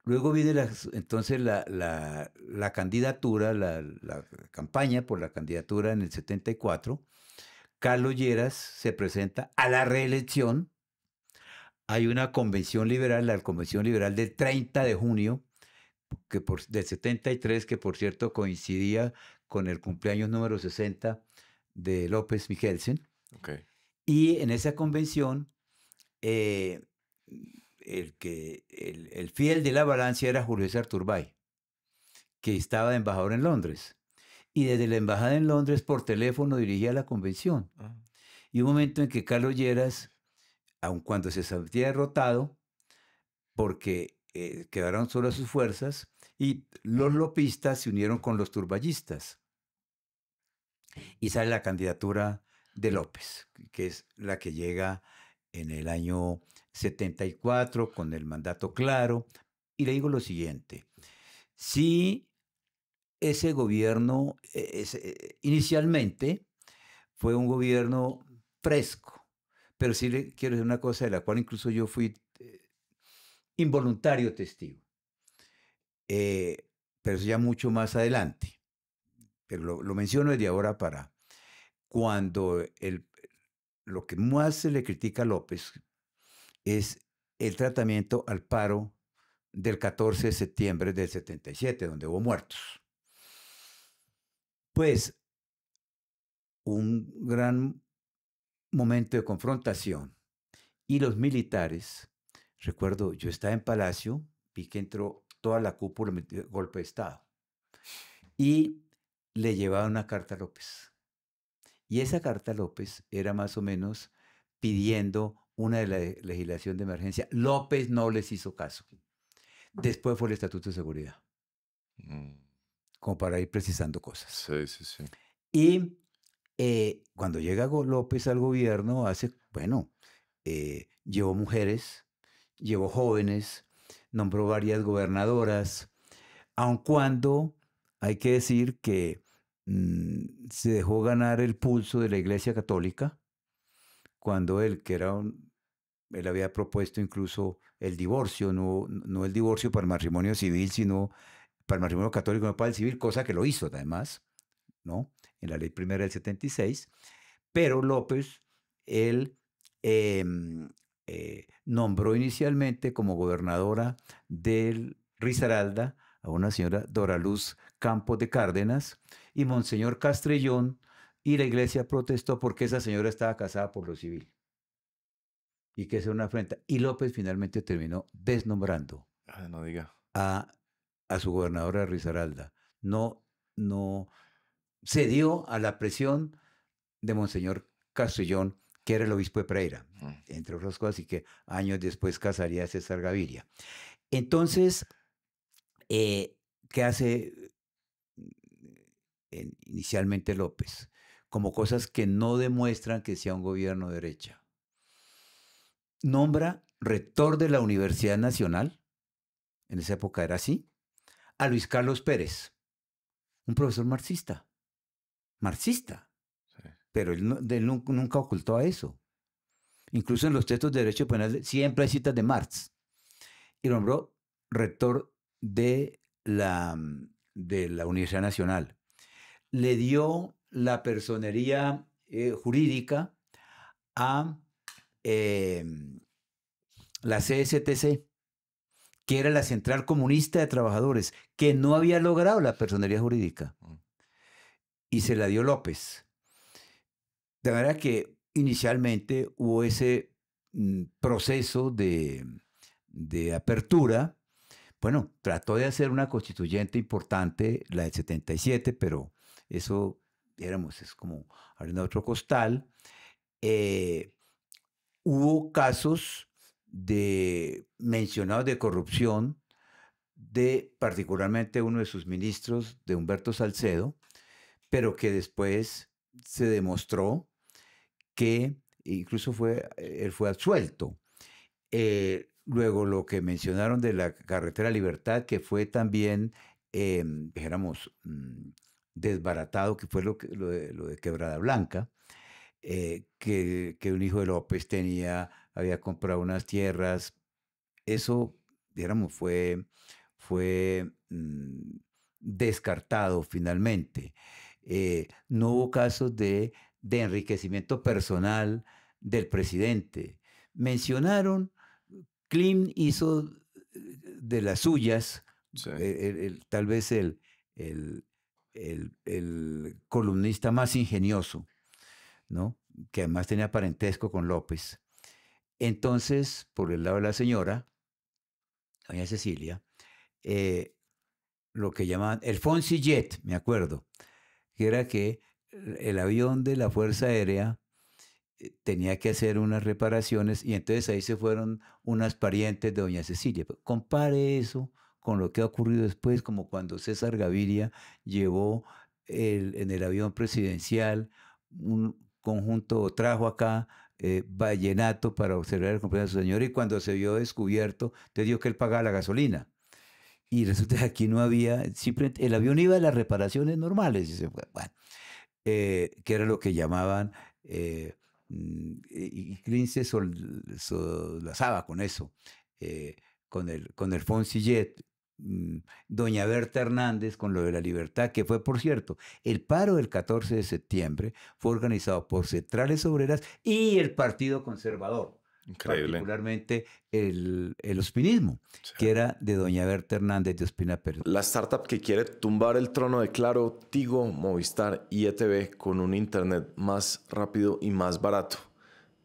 Luego viene entonces la candidatura, la campaña por la candidatura en el 74. Carlos Lleras se presenta a la reelección. Hay una convención liberal, la convención liberal del 30 de junio del 73, que por cierto coincidía con el cumpleaños número 60 de López Michelsen. Y en esa convención, el fiel de la balanza era Julio César Turbay, que estaba de embajador en Londres. y desde la embajada en Londres por teléfono dirigía la convención. Ah, Y un momento en que Carlos Lleras, aun cuando se sentía derrotado, porque quedaron solas sus fuerzas, y los lopistas se unieron con los turballistas. Y sale la candidatura de López, que es la que llega en el año 74 con el mandato claro. Y le digo lo siguiente, si ese gobierno inicialmente fue un gobierno fresco, pero sí le quiero decir una cosa de la cual incluso yo fui involuntario testigo, pero eso ya mucho más adelante. Pero lo menciono desde ahora para cuando lo que más se le critica a López es el tratamiento al paro del 14 de septiembre del 77, donde hubo muertos. Pues un gran momento de confrontación y los militares, recuerdo, yo estaba en Palacio, vi que entró toda la cúpula, golpe de Estado, y le llevaba una carta a López. Y esa carta a López era más o menos pidiendo una de la legislación de emergencia. López no les hizo caso. Después fue el Estatuto de Seguridad, mm, como para ir precisando cosas. sí, sí, sí. Y cuando llega López al gobierno, llevó mujeres, llevó jóvenes, nombró varias gobernadoras, aun cuando hay que decir que se dejó ganar el pulso de la Iglesia Católica, cuando él, él había propuesto incluso el divorcio, no el divorcio para el matrimonio civil, sino para el matrimonio católico, no para el civil, cosa que lo hizo además, ¿no? En la ley primera del 76. Pero López, él nombró inicialmente como gobernadora del Risaralda a una señora Dora Luz Campos de Cárdenas y Monseñor Castrellón, y la iglesia protestó porque esa señora estaba casada por lo civil y que es una afrenta. Y López finalmente terminó desnombrando Ay, no diga. a, a su gobernadora de Risaralda. No cedió a la presión de Monseñor Castrellón, que era el obispo de Pereira, entre otras cosas, y que años después casaría a César Gaviria. Entonces, ¿qué hace inicialmente López? Como cosas que no demuestran que sea un gobierno de derecha. Nombra rector de la Universidad Nacional, en esa época era así, a Luis Carlos Pérez, un profesor marxista, Sí. pero él nunca ocultó a eso. Incluso en los textos de derecho penal siempre hay citas de Marx. Y nombró rector de la Universidad Nacional. Le dio la personería jurídica a la CSTC, que era la Central Comunista de Trabajadores, que no había logrado la personería jurídica. Y se la dio López. De manera que inicialmente hubo ese proceso de apertura. Bueno, trató de hacer una constituyente importante, la del 77, pero eso, es como abriendo otro costal. Hubo casos mencionados de corrupción de particularmente uno de sus ministros, de Humberto Salcedo, pero que después se demostró que incluso él fue absuelto. Luego lo que mencionaron de la carretera Libertad, que fue también, desbaratado, que fue lo de Quebrada Blanca, que un hijo de López había comprado unas tierras. Eso, fue descartado finalmente. No hubo casos de enriquecimiento personal del presidente. Mencionaron, Klim hizo de las suyas, Sí. tal vez el columnista más ingenioso, ¿no? Que además tenía parentesco con López. Entonces, por el lado de la señora, doña Cecilia, lo que llamaban el Fonsi Jet, me acuerdo, que era que el avión de la Fuerza Aérea tenía que hacer unas reparaciones y entonces ahí se fueron unas parientes de doña Cecilia. Compare eso con lo que ha ocurrido después, como cuando César Gaviria llevó en el avión presidencial un conjunto, trajo acá vallenato para observar el cumpleaños de su señora y cuando se vio descubierto, te dio que él pagaba la gasolina. Y resulta que aquí no había, simplemente el avión iba a las reparaciones normales, y se fue, bueno, que era lo que llamaban, y Klein se solazaba con eso, eh, con el Foncillet, doña Berta Hernández con lo de la libertad, que fue, por cierto, el paro del 14 de septiembre fue organizado por Centrales Obreras y el Partido Conservador. Increíble. Particularmente el ospinismo, Sí. que era de doña Berta Hernández de Ospina Pérez. La startup que quiere tumbar el trono de Claro, Tigo, Movistar y ETV con un internet más rápido y más barato.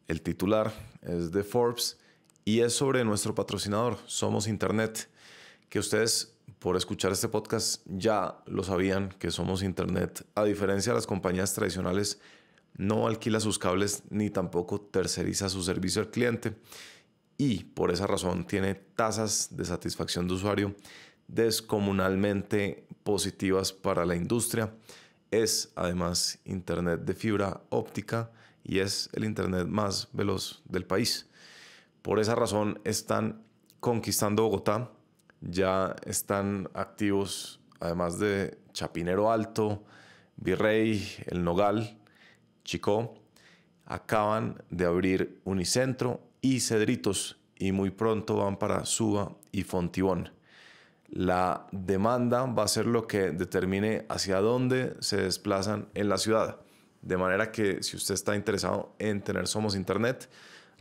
El titular es de Forbes y es sobre nuestro patrocinador, Somos Internet, que ustedes por escuchar este podcast ya lo sabían que Somos Internet, a diferencia de las compañías tradicionales, no alquila sus cables ni tampoco terceriza su servicio al cliente y por esa razón tiene tasas de satisfacción de usuario descomunalmente positivas para la industria. Es además internet de fibra óptica y es el internet más veloz del país. Por esa razón están conquistando Bogotá, ya están activos además de Chapinero Alto, Virrey, El Nogal, Chicó, acaban de abrir Unicentro y Cedritos y muy pronto van para Suba y Fontibón. La demanda va a ser lo que determine hacia dónde se desplazan en la ciudad. De manera que si usted está interesado en tener Somos Internet,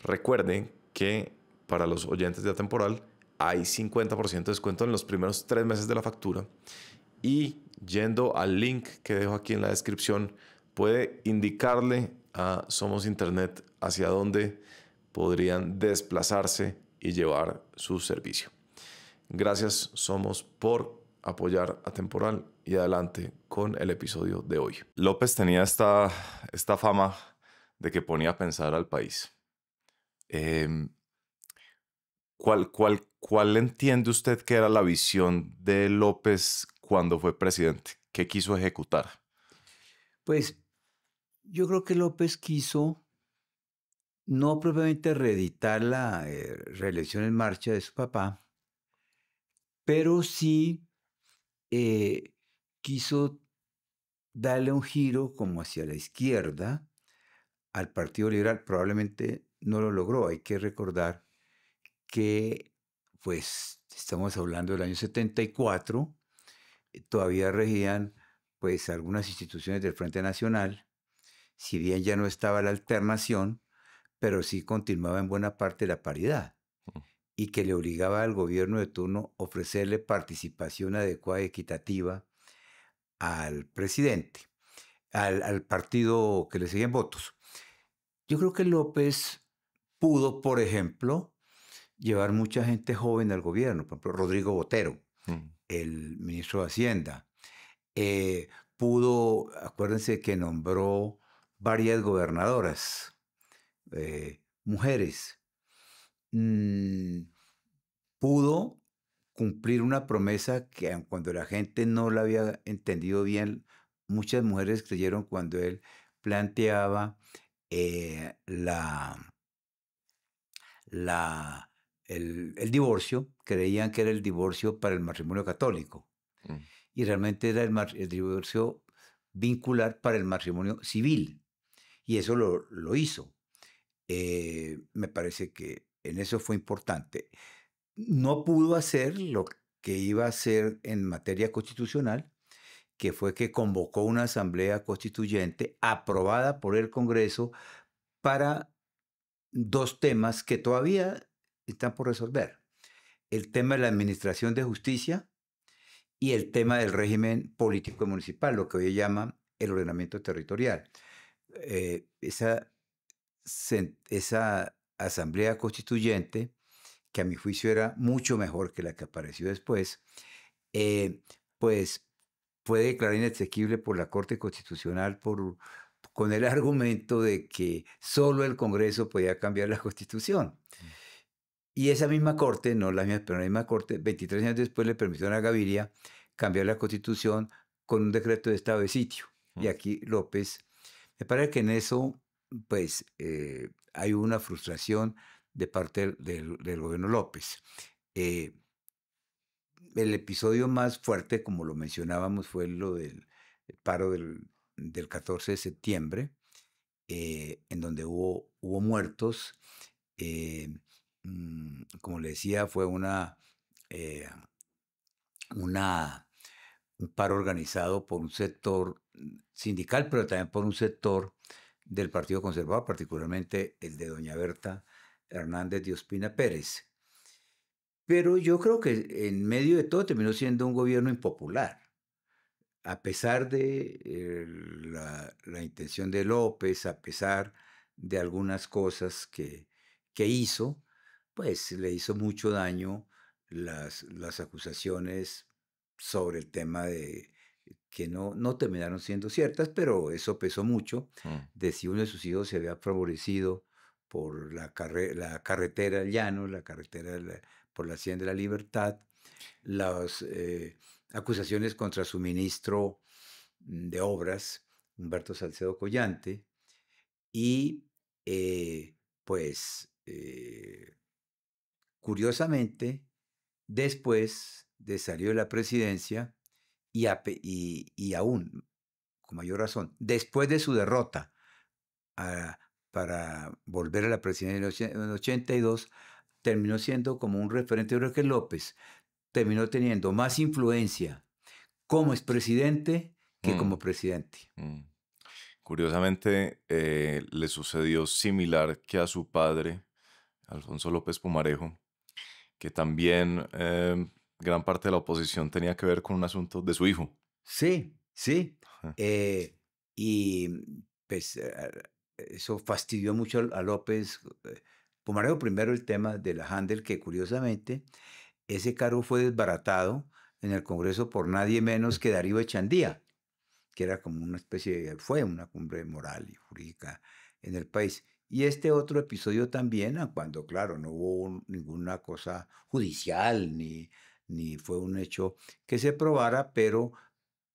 recuerde que para los oyentes de Atemporal hay 50% de descuento en los primeros 3 meses de la factura. Y yendo al link que dejo aquí en la descripción, puede indicarle a Somos Internet hacia dónde podrían desplazarse y llevar su servicio. Gracias, Somos, por apoyar a Temporal y adelante con el episodio de hoy. López tenía esta fama de que ponía a pensar al país. ¿Cuál entiende usted que era la visión de López cuando fue presidente? ¿Qué quiso ejecutar? Pues yo creo que López quiso no propiamente reeditar la reelección en marcha de su papá, pero sí quiso darle un giro como hacia la izquierda al Partido Liberal. Probablemente no lo logró. Hay que recordar que, pues, estamos hablando del año 74, todavía regían, pues, algunas instituciones del Frente Nacional, si bien ya no estaba la alternación, pero sí continuaba en buena parte la paridad y que le obligaba al gobierno de turno a ofrecerle participación adecuada y equitativa al presidente, al partido que le seguían votos. Yo creo que López pudo, por ejemplo, llevar mucha gente joven al gobierno, por ejemplo, Rodrigo Botero, el ministro de Hacienda. Pudo, acuérdense que nombró varias gobernadoras, mujeres. Pudo cumplir una promesa que aun cuando la gente no la había entendido bien, muchas mujeres creyeron cuando él planteaba el divorcio, creían que era el divorcio para el matrimonio católico. Y realmente era el divorcio vincular para el matrimonio civil. Y eso lo hizo. Me parece que en eso fue importante. No pudo hacer lo que iba a hacer en materia constitucional, que fue que convocó una asamblea constituyente aprobada por el Congreso para 2 temas que todavía están por resolver. El tema de la administración de justicia y el tema del régimen político municipal, lo que hoy llaman el ordenamiento territorial. Esa asamblea constituyente, que a mi juicio era mucho mejor que la que apareció después, pues fue declarada inexequible por la Corte Constitucional con el argumento de que solo el Congreso podía cambiar la Constitución. Mm. Y esa misma Corte, no la misma, pero la misma Corte, 23 años después le permitió a Gaviria cambiar la Constitución con un decreto de estado de sitio. Y Mm. aquí López, me parece que en eso, pues, hay una frustración de parte del gobierno López. Eh, el episodio más fuerte, como lo mencionábamos, fue lo del paro del 14 de septiembre, en donde hubo muertos. eh, Como le decía, fue eh, una, un paro organizado por un sector sindical, pero también por un sector del Partido Conservador, particularmente el de doña Berta Hernández de Ospina Pérez. Pero yo creo que en medio de todo terminó siendo un gobierno impopular. A pesar de la intención de López, a pesar de algunas cosas que hizo, pues le hizo mucho daño las acusaciones sobre el tema de que no terminaron siendo ciertas, pero eso pesó mucho, Mm. de si uno de sus hijos se había favorecido por la carretera del llano, la carretera por la Hacienda de la Libertad, las acusaciones contra su ministro de Obras, Humberto Salcedo Collante, y pues curiosamente, después de salir de la presidencia y aún, con mayor razón, después de su derrota a- para volver a la presidencia en el 82, terminó siendo como un referente. Yo creo que López terminó teniendo más influencia como expresidente que Mm. como presidente. Mm. Curiosamente, le sucedió similar que a su padre, Alfonso López Pumarejo, que también gran parte de la oposición tenía que ver con un asunto de su hijo. Sí, sí. Ajá. eh, y pues eso fastidió mucho a López. Pumarejo primero el tema de la Handel, que curiosamente ese cargo fue desbaratado en el Congreso por nadie menos que Darío Echandía, que era como una fue una cumbre moral y jurídica en el país. Y este otro episodio también, cuando, claro, no hubo ninguna cosa judicial, ni fue un hecho que se probara, pero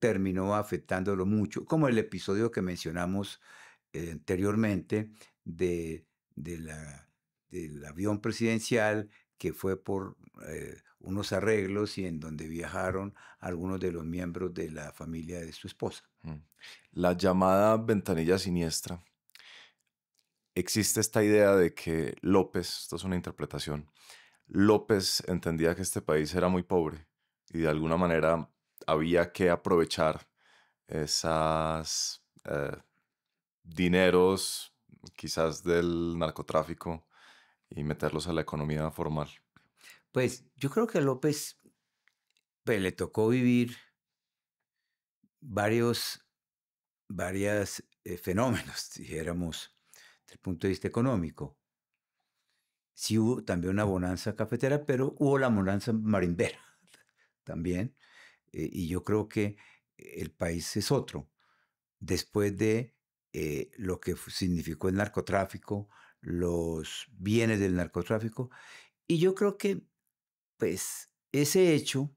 terminó afectándolo mucho, como el episodio que mencionamos anteriormente de del avión presidencial que fue por unos arreglos y en donde viajaron algunos de los miembros de la familia de su esposa. Mm. La llamada ventanilla siniestra. Existe esta idea de que López, esto es una interpretación, López entendía que este país era muy pobre y de alguna manera había que aprovechar esas dineros quizás del narcotráfico y meterlos a la economía formal. Pues yo creo que a López pues, le tocó vivir varios fenómenos, dijéramos, desde el punto de vista económico. Sí hubo también una bonanza cafetera, pero hubo la bonanza marimbera también. Y yo creo que el país es otro. Después de lo que significó el narcotráfico, los bienes del narcotráfico. Y yo creo que, pues, ese hecho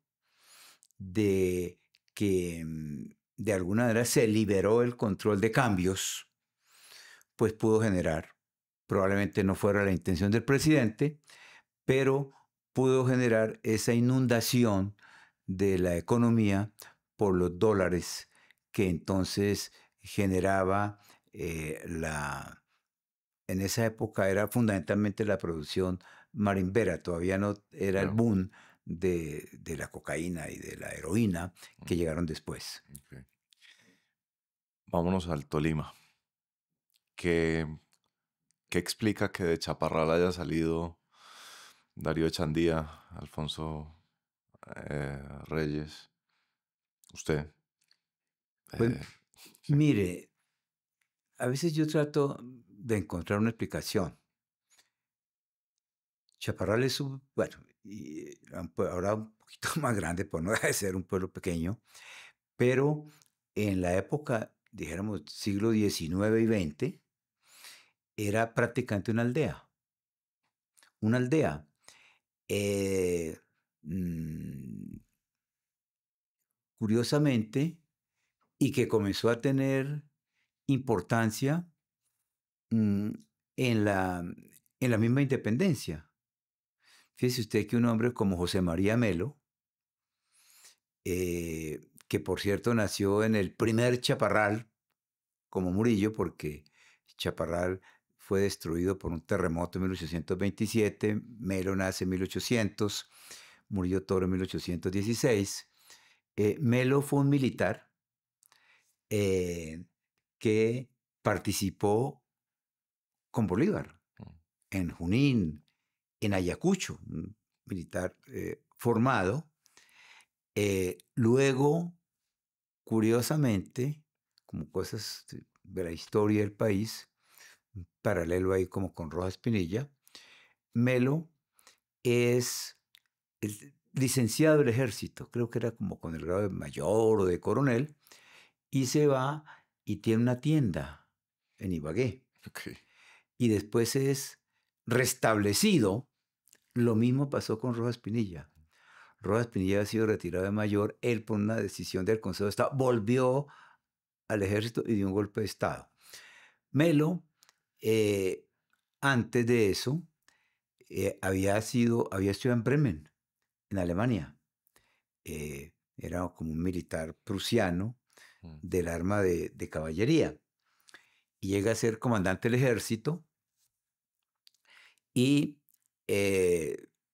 de que de alguna manera se liberó el control de cambios, pues pudo generar, probablemente no fuera la intención del presidente, pero pudo generar esa inundación de la economía por los dólares que entonces generaba en esa época era fundamentalmente la producción marimbera, todavía no era el Claro. boom de la cocaína y de la heroína que llegaron después. Ok. Vámonos al Tolima. ¿Qué, qué explica que de Chaparral haya salido Darío Echandía, Alfonso Reyes? Usted. Pues eh, mire, a veces yo trato de encontrar una explicación. Chaparral es bueno, y ahora un poquito más grande, por no dejar de ser un pueblo pequeño, pero en la época, dijéramos, siglo XIX y XX, era prácticamente una aldea. Una aldea. Eh, mm, Curiosamente, y que comenzó a tener importancia mm, en la misma independencia. Fíjese usted que un hombre como José María Melo, que por cierto nació en el primer Chaparral, como Murillo, porque Chaparral fue destruido por un terremoto en 1827, Melo nace en 1800, Murillo Toro en 1816. Melo fue un militar eh, que participó con Bolívar Mm. en Junín, en Ayacucho, un militar formado. Luego, curiosamente, como cosas de la historia del país, un paralelo ahí como con Rojas Pinilla, Melo es licenciado del ejército, creo que era como con el grado de mayor o de coronel, y se va y tiene una tienda en Ibagué. Ok. Y después es restablecido. Lo mismo pasó con Rojas Pinilla. Rojas Pinilla ha sido retirado de mayor, él por una decisión del Consejo de Estado volvió al ejército y dio un golpe de Estado. Melo, eh, antes de eso, había estudiado en Bremen, en Alemania. Era como un militar prusiano Mm. del arma de caballería. Y llega a ser comandante del ejército y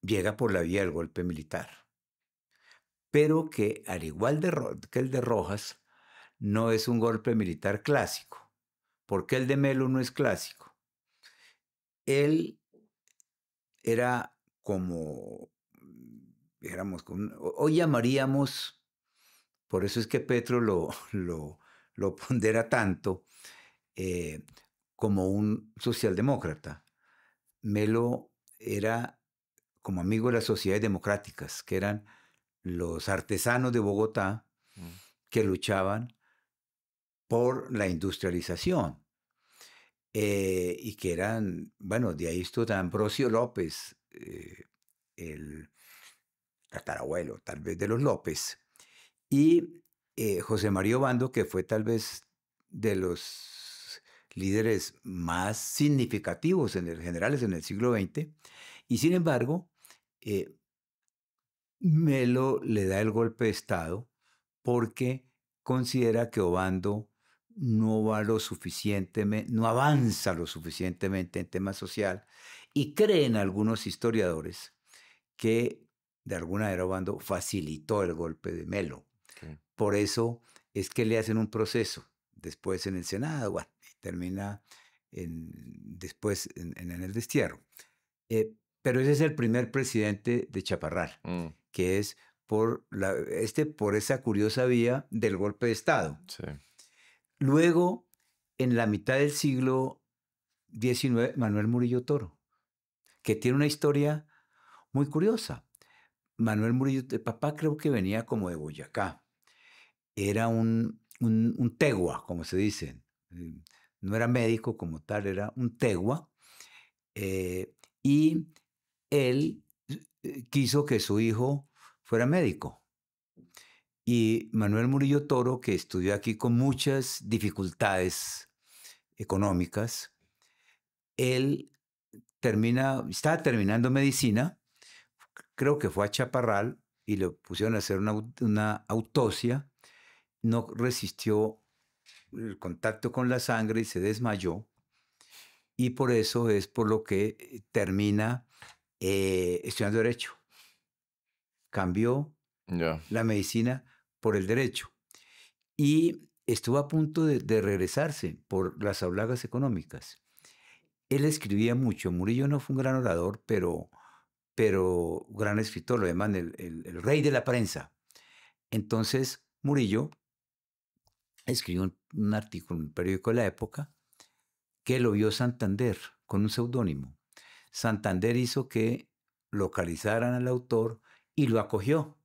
llega por la vía del golpe militar. Pero que, al igual que el de Rojas, no es un golpe militar clásico. ¿Por qué el de Melo no es clásico? Él era como, dijéramos, hoy llamaríamos, por eso es que Petro lo pondera tanto, eh, como un socialdemócrata. Melo era como amigo de las sociedades democráticas, que eran los artesanos de Bogotá Mm. que luchaban por la industrialización. Y que eran, bueno, de ahí estuvo Ambrosio López, el tatarabuelo tal vez de los López, y José María Obando, que fue tal vez de los líderes más significativos generales en el siglo XX, y sin embargo, eh, Melo le da el golpe de Estado porque considera que Obando no va lo suficientemente, no avanza lo suficientemente en tema social y creen algunos historiadores que de alguna manera Obando facilitó el golpe de Melo. Ok. Por eso es que le hacen un proceso después en el Senado, bueno, y termina después en el destierro. Pero ese es el primer presidente de Chaparral, Mm. que es por esa curiosa vía del golpe de Estado. Sí. Luego, en la mitad del siglo XIX, Manuel Murillo Toro, que tiene una historia muy curiosa. Manuel Murillo, el papá creo que venía como de Boyacá. Era un tegua, como se dice. No era médico como tal, era un tegua. Y él quiso que su hijo fuera médico. Y Manuel Murillo Toro, que estudió aquí con muchas dificultades económicas, él estaba terminando medicina, creo que fue a Chaparral y le pusieron a hacer una autopsia, no resistió el contacto con la sangre y se desmayó, y por eso es por lo que termina estudiando Derecho. Cambió Ya. la medicina por el derecho. Y estuvo a punto de regresarse por las aulagas económicas. Él escribía mucho. Murillo no fue un gran orador, pero gran escritor, lo llaman el rey de la prensa. Entonces, Murillo escribió un artículo en un periódico de la época que lo vio Santander con un seudónimo. Santander hizo que localizaran al autor y lo acogió.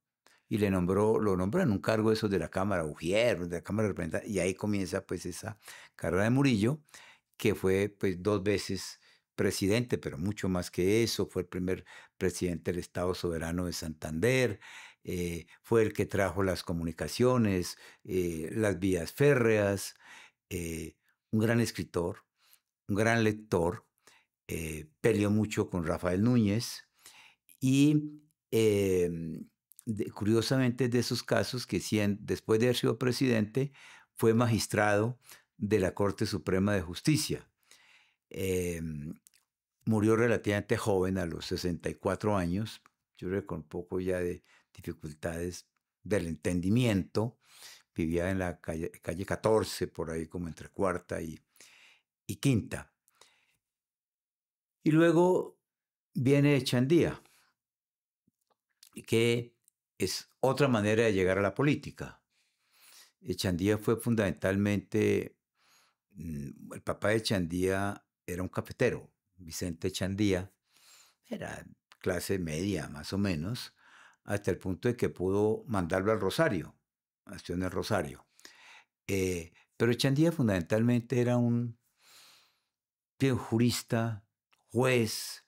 y lo nombró en un cargo de esos de la Cámara, Ujier, de la Cámara de Representantes, y ahí comienza pues esa carrera de Murillo, que fue pues 2 veces presidente, pero mucho más que eso, fue el primer presidente del Estado Soberano de Santander, fue el que trajo las comunicaciones, las vías férreas, eh, un gran escritor, un gran lector, peleó mucho con Rafael Núñez y curiosamente de esos casos que después de haber sido presidente fue magistrado de la Corte Suprema de Justicia. Murió relativamente joven, a los 64 años, yo creo que con un poco ya de dificultades del entendimiento. Vivía en la calle 14, por ahí como entre Cuarta y Quinta. Y luego viene Echandía, que es otra manera de llegar a la política. Echandía fue fundamentalmente, el papá de Echandía era un cafetero, Vicente Echandía, era clase media más o menos, hasta el punto de que pudo mandarlo al Rosario, nació en el Rosario. Pero Echandía fundamentalmente era un jurista, juez,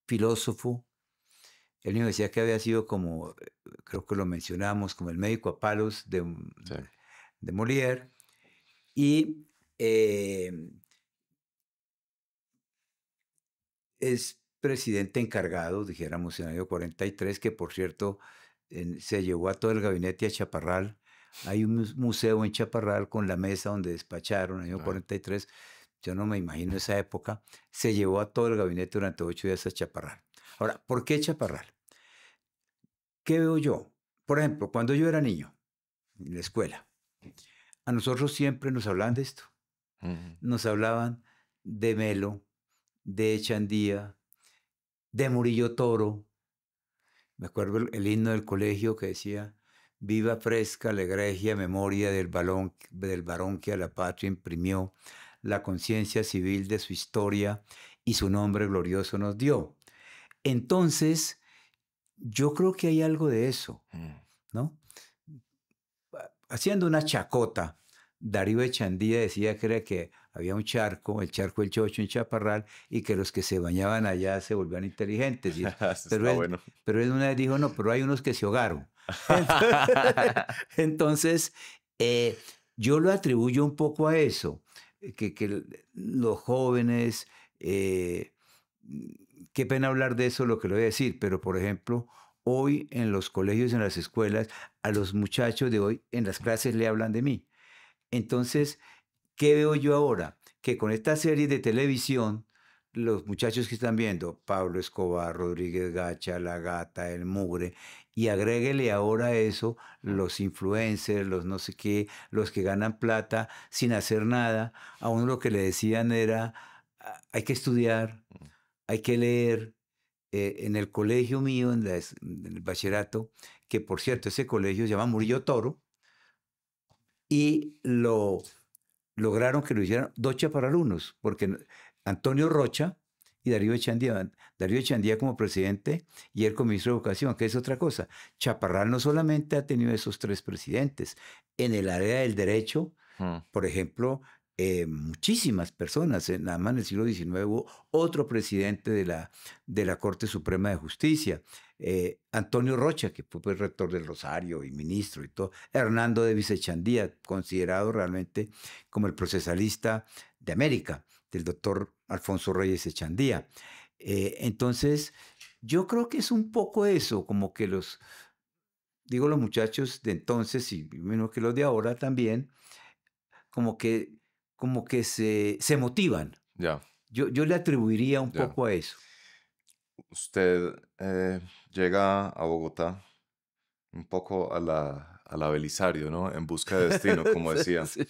filósofo. Él mismo decía que había sido como, creo que lo mencionamos, como el médico a palos de Molière. Y es presidente encargado, dijéramos, en el año 43, que por cierto se llevó a todo el gabinete a Chaparral. Hay un museo en Chaparral con la mesa donde despacharon en el año 43. Yo no me imagino esa época. Se llevó a todo el gabinete durante 8 días a Chaparral. Ahora, ¿por qué Chaparral? ¿Qué veo yo? Por ejemplo, cuando yo era niño, en la escuela, a nosotros siempre nos hablaban de esto. Nos hablaban de Melo, de Echandía, de Murillo Toro. Me acuerdo el himno del colegio que decía: viva fresca la egregia memoria del varón que a la patria imprimió la conciencia civil de su historia y su nombre glorioso nos dio. Entonces, yo creo que hay algo de eso, ¿no? Haciendo una chacota, Darío Echandía decía que era que había un charco, el charco del Chocho en Chaparral, y que los que se bañaban allá se volvían inteligentes. Pero él una vez dijo, no, pero hay unos que se ahogaron. Entonces, yo lo atribuyo un poco a eso, que los jóvenes, qué pena hablar de eso, lo que le voy a decir, pero por ejemplo, hoy en los colegios, en las escuelas, a los muchachos de hoy en las clases le hablan de mí. Entonces, ¿qué veo yo ahora? Que con esta serie de televisión, los muchachos que están viendo, Pablo Escobar, Rodríguez Gacha, La Gata, El Mugre, y agréguele ahora a eso los influencers, los no sé qué, los que ganan plata sin hacer nada. A uno lo que le decían era, hay que estudiar, hay que leer. En el colegio mío, en el bachillerato, que por cierto, ese colegio se llama Murillo Toro, y lograron que lo hicieran 2 chaparralunos, porque Antonio Rocha y Darío Echandía como presidente y él como ministro de Educación, que es otra cosa. Chaparral no solamente ha tenido esos 3 presidentes, en el área del derecho, por ejemplo, muchísimas personas, nada más en el siglo XIX hubo otro presidente de la Corte Suprema de Justicia, Antonio Rocha, que fue rector del Rosario y ministro y todo, Hernando de Echandía, considerado realmente como el procesalista de América, del doctor Alfonso Reyes Echandía. Entonces, yo creo que es un poco eso, como que los muchachos de entonces, y menos que los de ahora también, como que se motivan. Yo le atribuiría un poco a eso. Usted llega a Bogotá un poco a la Belisario, ¿no? En busca de destino, como decía. Sí.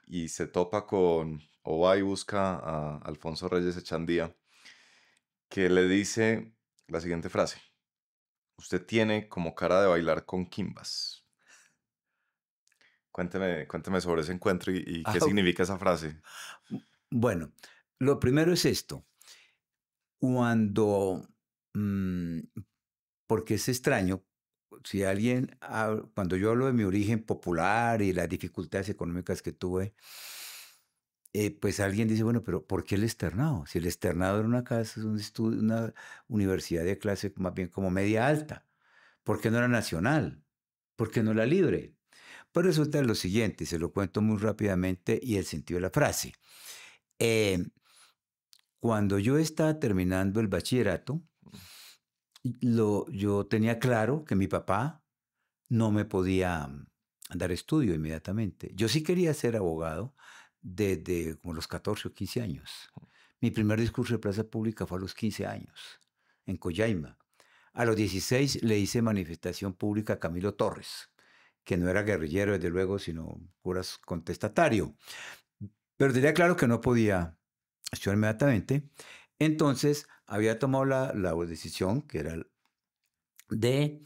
Y se topa con, o va y busca a Alfonso Reyes Echandía, que le dice la siguiente frase: usted tiene como cara de bailar con quimbas. Cuénteme sobre ese encuentro y qué significa esa frase. Bueno, lo primero es esto. Cuando, porque es extraño, si alguien, cuando yo hablo de mi origen popular y las dificultades económicas que tuve, pues alguien dice, bueno, pero ¿por qué el externado? Si el externado era una casa, es un estudio, una universidad de clase más bien como media alta, ¿por qué no era nacional? ¿Por qué no era libre? Pues resulta lo siguiente, se lo cuento muy rápidamente y el sentido de la frase. Eh, Cuando yo estaba terminando el bachillerato, yo tenía claro que mi papá no me podía dar estudio inmediatamente. Yo sí quería ser abogado desde como los 14 o 15 años. Mi primer discurso de plaza pública fue a los 15 años, en Coyaima. A los 16 le hice manifestación pública a Camilo Torres, que no era guerrillero, desde luego, sino puras contestatario. Pero tenía claro que no podía estudiar inmediatamente. Entonces, había tomado la decisión, que era de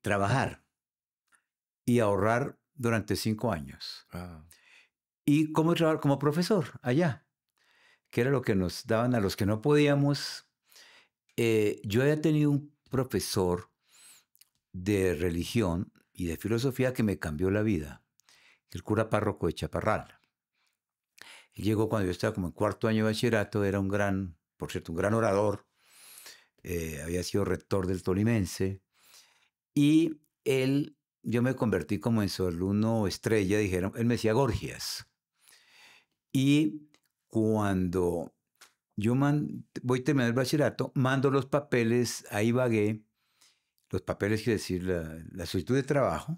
trabajar y ahorrar durante 5 años. Ah, Y cómo trabajar como profesor allá, que era lo que nos daban a los que no podíamos. Yo había tenido un profesor de religión y de filosofía que me cambió la vida, el cura párroco de Chaparral. Él llegó cuando yo estaba como en cuarto año de bachillerato, era un gran, por cierto, un gran orador, había sido rector del Tolimense, y yo me convertí como en su alumno estrella, dijeron, él me decía Gorgias. Y cuando yo voy a terminar el bachillerato, mando los papeles a Ibagué, los papeles quiere decir la solicitud de trabajo,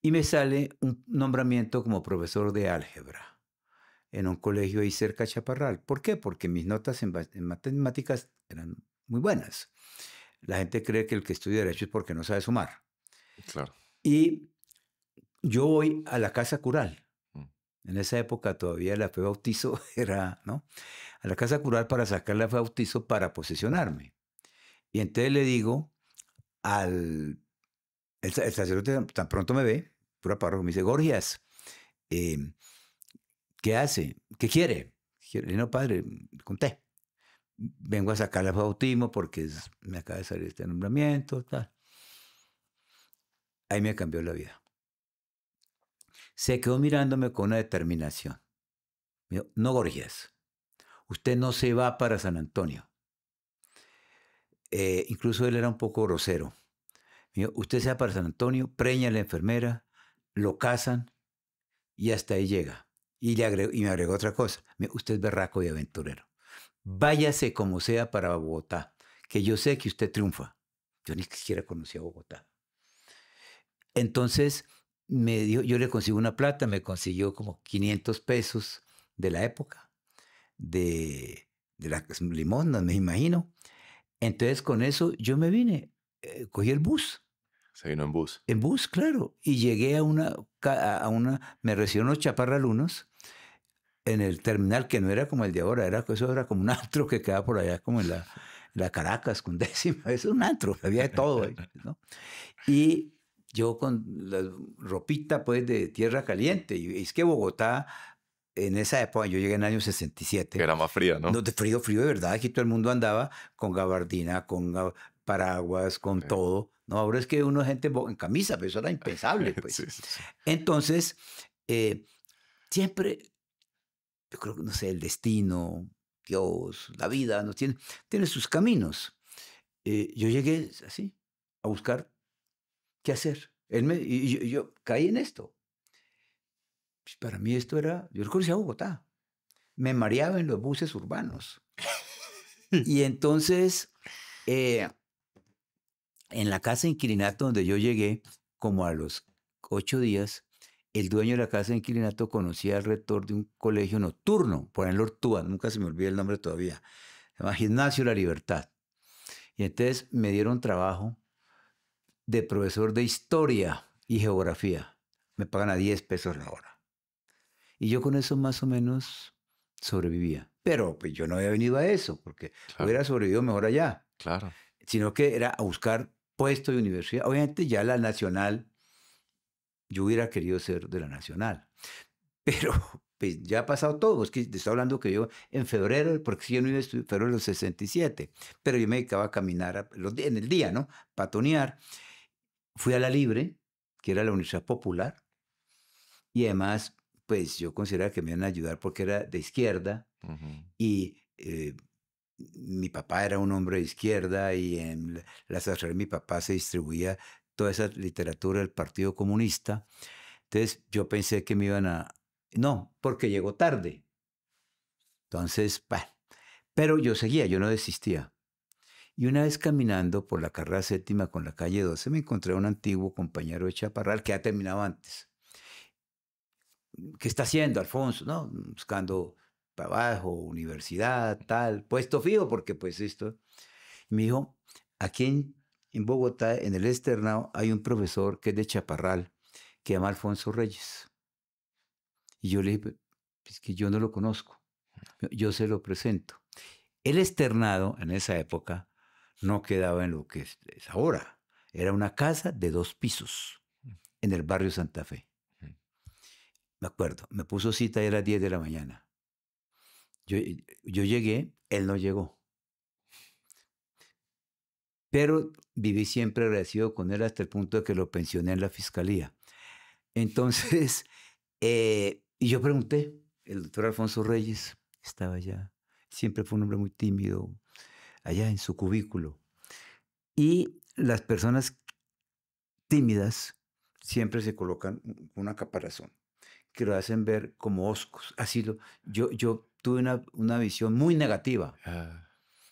y me sale un nombramiento como profesor de álgebra en un colegio ahí cerca de Chaparral. ¿Por qué? Porque mis notas en matemáticas eran muy buenas. La gente cree que el que estudia Derecho es porque no sabe sumar. claro. Y yo voy a la casa cural. Mm. En esa época todavía la fe bautizo era, ¿no? A la casa cural para sacar la fe bautizo para posesionarme. Y entonces le digo el sacerdote tan pronto me ve, pura párroco, me dice, Gorgias, ¿qué hace? ¿Qué quiere? Le digo, no, padre, conté. Vengo a sacar el bautismo porque me acaba de salir este nombramiento, tal. Ahí me cambió la vida. Se quedó mirándome con una determinación. Me dijo, no, Gorgias, usted no se va para San Antonio. Incluso él era un poco grosero. Me dijo, usted se va para San Antonio, preña a la enfermera, lo casan y hasta ahí llega. Y me agregó otra cosa. Me dijo, usted es berraco y aventurero. Váyase como sea para Bogotá, que yo sé que usted triunfa. Yo ni siquiera conocía Bogotá. Entonces, yo le consigo una plata, me consiguió como 500 pesos de la época, de la limosna, me imagino. Entonces, con eso yo me vine, cogí el bus. Se vino en bus. En bus, claro. Y llegué me recibieron unos chaparralunos en el terminal, que no era como el de ahora, eso era como un antro que quedaba por allá, como en la Caracas, con décima. Es un antro, había de todo ahí, ¿no? Y yo con la ropita, pues, de tierra caliente. Y es que Bogotá, en esa época, yo llegué en el año 67. Que era más fría, ¿no? No, de frío de verdad. Aquí todo el mundo andaba con gabardina, con paraguas, con todo. No, ahora es que uno gente en camisa, pero eso era impensable, pues. Sí, sí, sí. Entonces, siempre, yo creo que, no sé, el destino, Dios, la vida, tiene sus caminos. Yo llegué así, a buscar qué hacer. Y yo caí en esto. Pues para mí esto era, yo conocía Bogotá. Me mareaba en los buses urbanos. Y entonces, en la casa de inquilinato donde yo llegué, como a los 8 días, el dueño de la casa de inquilinato conocía al rector de un colegio nocturno, por en Ortúa, nunca se me olvida el nombre todavía, se llama Gimnasio La Libertad. Y entonces me dieron trabajo de profesor de historia y geografía. Me pagan a 10 pesos la hora. Y yo con eso más o menos sobrevivía. Pero pues yo no había venido a eso, porque hubiera sobrevivido mejor allá. Claro. Sino que era a buscar puesto de universidad. Obviamente ya la nacional, yo hubiera querido ser de la nacional. Pero pues, ya ha pasado todo. Es que te estoy hablando que yo en febrero, porque si yo no iba a estudiar, febrero de los 67, pero yo me dedicaba a caminar en el día, ¿no? Patonear. Fui a la Libre, que era la Universidad Popular, y además, pues yo consideraba que me iban a ayudar porque era de izquierda Ujú. y mi papá era un hombre de izquierda y en las asociaciones de mi papá se distribuía toda esa literatura del Partido Comunista. Entonces yo pensé que me iban a... No, porque llegó tarde. Entonces, bueno, pero yo seguía, yo no desistía. Y una vez caminando por la carrera séptima con la calle 12, me encontré a un antiguo compañero de Chaparral que ha terminado antes. ¿Qué está haciendo, Alfonso? No, buscando trabajo, universidad, tal, puesto fijo, porque pues esto. Y me dijo, aquí en Bogotá, en el externado, hay un profesor que es de Chaparral, que se llama Alfonso Reyes. Y yo le dije, es que yo no lo conozco, yo se lo presento. El externado en esa época no quedaba en lo que es ahora. Era una casa de 2 pisos en el barrio Santa Fe. Me acuerdo, me puso cita y era 10 de la mañana. Yo llegué, él no llegó. Pero viví siempre agradecido con él hasta el punto de que lo pensioné en la fiscalía. Entonces, y yo pregunté, el doctor Alfonso Reyes estaba allá, siempre fue un hombre muy tímido, allá en su cubículo. Y las personas tímidas siempre se colocan una caparazón que lo hacen ver como oscos. Yo tuve una visión muy negativa Ah,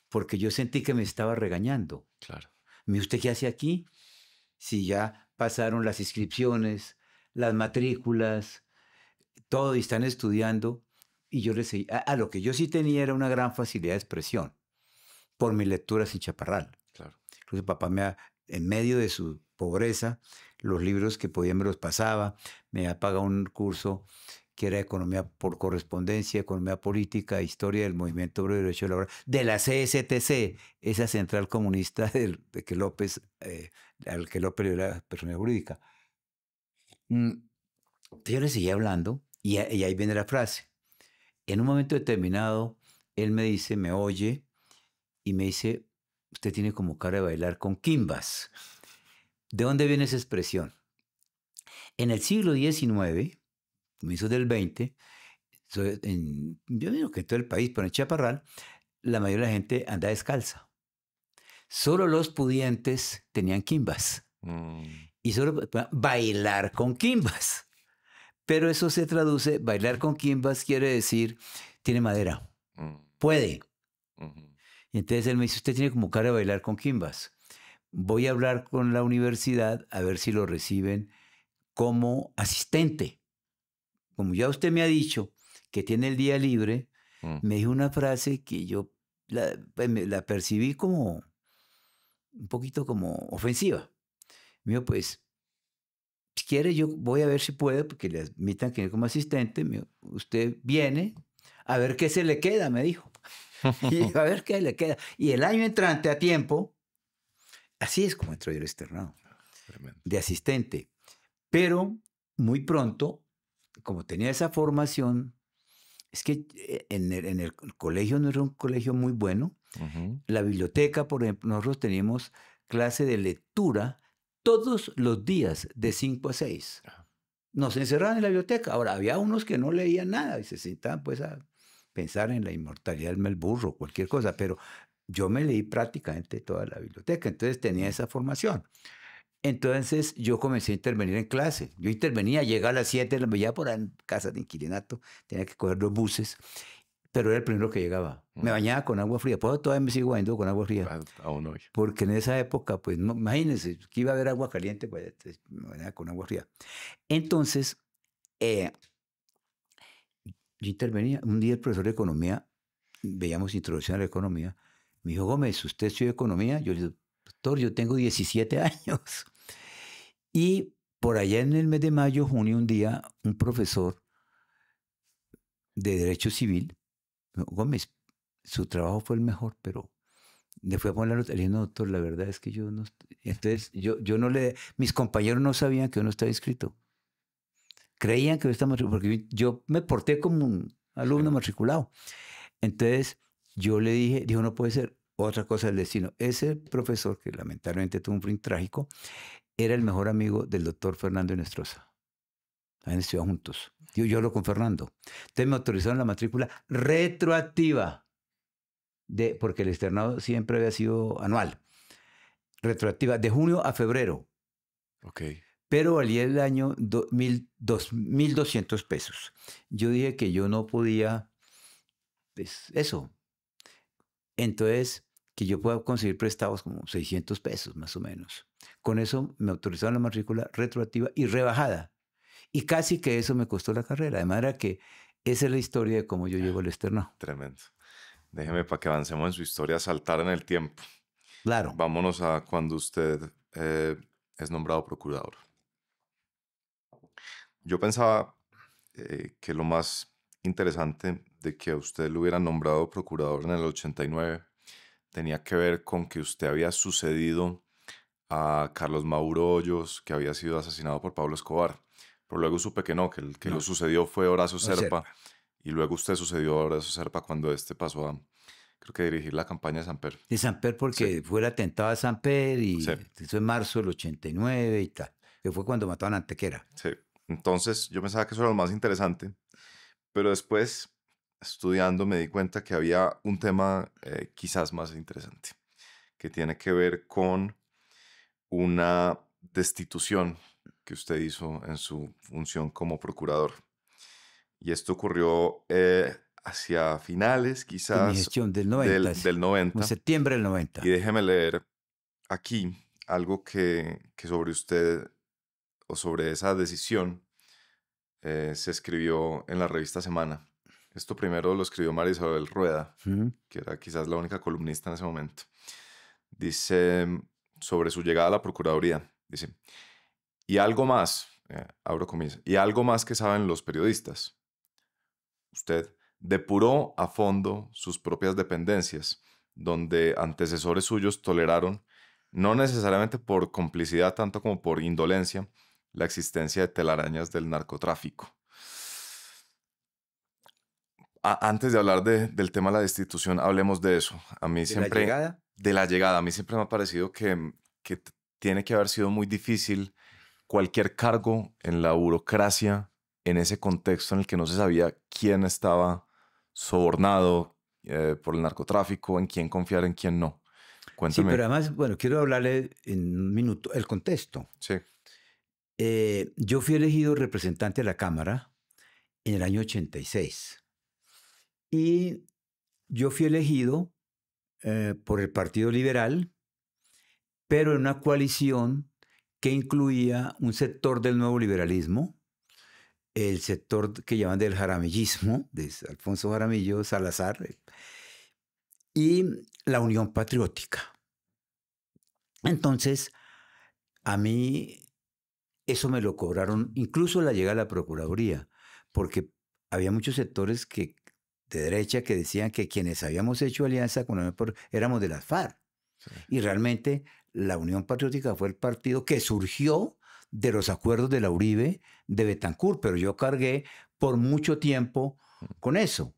porque yo sentí que me estaba regañando. claro. Me dijo, ¿usted qué hace aquí? Si ya pasaron las inscripciones, las matrículas, todo y están estudiando. Y yo les seguí. Lo que yo sí tenía era una gran facilidad de expresión por mis lecturas en Chaparral. Claro. Incluso papá en medio de su pobreza, los libros que podía me los pasaba, me había pagado un curso que era Economía por Correspondencia, Economía Política, Historia del Movimiento Obrero y Derecho Laboral, de la CSTC, esa central comunista de que López, al que López era la persona jurídica. Yo le seguía hablando y ahí viene la frase. En un momento determinado, él me dice, me oye y me dice, usted tiene como cara de bailar con quimbas. ¿De dónde viene esa expresión? En el siglo XIX, comienzos del XX, yo digo que en todo el país, pero en Chaparral, la mayoría de la gente anda descalza. Solo los pudientes tenían quimbas Mm, y solo podían bailar con quimbas. Pero eso se traduce, bailar con quimbas quiere decir, tiene madera, mm, puede. ujú. Y entonces él me dice, usted tiene como cara de bailar con quimbas. Voy a hablar con la universidad a ver si lo reciben como asistente. Como ya usted me ha dicho que tiene el día libre, Mm, me dijo una frase que yo la percibí como un poquito como ofensiva. Me dijo, pues, si quiere yo voy a ver si puedo, porque le admitan que como asistente. Me dijo, usted viene a ver qué se le queda, me dijo. Y yo, a ver qué le queda. Y el año entrante a tiempo, así es como entró yo al externado, Tremendo. de asistente. Pero muy pronto, como tenía esa formación, es que en el colegio no era un colegio muy bueno. Ujú. La biblioteca, por ejemplo, nosotros teníamos clase de lectura todos los días de 5 a 6. Ah, Nos encerraban en la biblioteca. Ahora, había unos que no leían nada y se sentaban pues a pensar en la inmortalidad del Melburro, cualquier cosa, pero yo me leí prácticamente toda la biblioteca, entonces tenía mm, esa formación. Entonces yo comencé a intervenir en clase. Yo intervenía, llegaba a las 7, la veía por ahí en casa de inquilinato, tenía que coger los buses, pero era el primero que llegaba. Me mm. bañaba con agua fría, pues todavía me sigo bañando con agua fría, Aún hoy. porque en esa época, pues no, imagínense, que iba a haber agua caliente, pues entonces, me bañaba con agua fría. Entonces, eh, yo intervenía. Un día el profesor de economía, veíamos introducción a la economía, me dijo, Gómez, ¿usted estudia economía? Yo le dije, doctor, yo tengo 17 años. Y por allá en el mes de mayo, junio, un día, un profesor de Derecho Civil, me dijo, Gómez, su trabajo fue el mejor, pero le fue a poner la nota. Le dije, no, doctor, la verdad es que yo no... Entonces, yo no le... Mis compañeros no sabían que yo no estaba inscrito. Creían que yo estaba matriculado, porque yo me porté como un alumno matriculado. Entonces yo le dije, dijo, no puede ser otra cosa del destino. Ese profesor, que lamentablemente tuvo un fin trágico, era el mejor amigo del doctor Fernando Inestrosa. Habían estudiado juntos. Yo hablo con Fernando. Entonces me autorizaron la matrícula retroactiva, porque el externado siempre había sido anual. Retroactiva, de junio a febrero. Ok. Pero valía el año 1.200 pesos. Yo dije que yo no podía, pues eso. Entonces, que yo pueda conseguir prestados como 600 pesos más o menos. Con eso me autorizaron la matrícula retroactiva y rebajada. Y casi que eso me costó la carrera. De manera que esa es la historia de cómo yo llego al externado. Tremendo. Déjeme, para que avancemos en su historia, saltar en el tiempo. Claro. Vámonos a cuando usted es nombrado procurador. Yo pensaba que lo más interesante de que a usted lo hubieran nombrado procurador en el 89 tenía que ver con que usted había sucedido a Carlos Mauro Hoyos, que había sido asesinado por Pablo Escobar. Pero luego supe que no, que el que No. lo sucedió fue Horacio Serpa. Serpa. Y luego usted sucedió a Horacio Serpa cuando este pasó a, creo que dirigir la campaña de Samper. De Samper, porque fue el atentado a Samper y Sí. eso en marzo del 89 y tal. Que fue cuando mataron a Antequera. Sí. Entonces yo pensaba que eso era lo más interesante. Pero después, estudiando, me di cuenta que había un tema quizás más interesante, que tiene que ver con una destitución que usted hizo en su función como procurador. Y esto ocurrió hacia finales, En mi quizás, gestión del 90. del 90. Como septiembre del 90. Y déjeme leer aquí algo que sobre usted o sobre esa decisión se escribió en la revista Semana. Esto primero lo escribió María Isabel Rueda, que era quizás la única columnista en ese momento. Dice sobre su llegada a la Procuraduría, dice, y algo más, abro comillas, y algo más que saben los periodistas. Usted depuró a fondo sus propias dependencias, donde antecesores suyos toleraron, no necesariamente por complicidad tanto como por indolencia, la existencia de telarañas del narcotráfico. Antes de hablar del tema de la destitución, hablemos de eso. A mí siempre... ¿De la llegada? De la llegada. A mí siempre me ha parecido que tiene que haber sido muy difícil cualquier cargo en la burocracia en ese contexto en el que no se sabía quién estaba sobornado por el narcotráfico, en quién confiar, en quién no. Cuéntame. Sí, pero además, bueno, quiero hablarle en un minuto el contexto. Sí. Yo fui elegido representante de la Cámara en el año 86. Y yo fui elegido por el Partido Liberal, pero en una coalición que incluía un sector del nuevo liberalismo, el sector que llaman del jaramillismo, de Alfonso Jaramillo Salazar, y la Unión Patriótica. Entonces, a mí eso me lo cobraron, incluso la llegada a la Procuraduría, porque había muchos sectores de derecha que decían que quienes habíamos hecho alianza con la Unión éramos de las FARC. Sí. Y realmente la Unión Patriótica fue el partido que surgió de los acuerdos de la Uribe, de Betancourt, pero yo cargué por mucho tiempo con eso.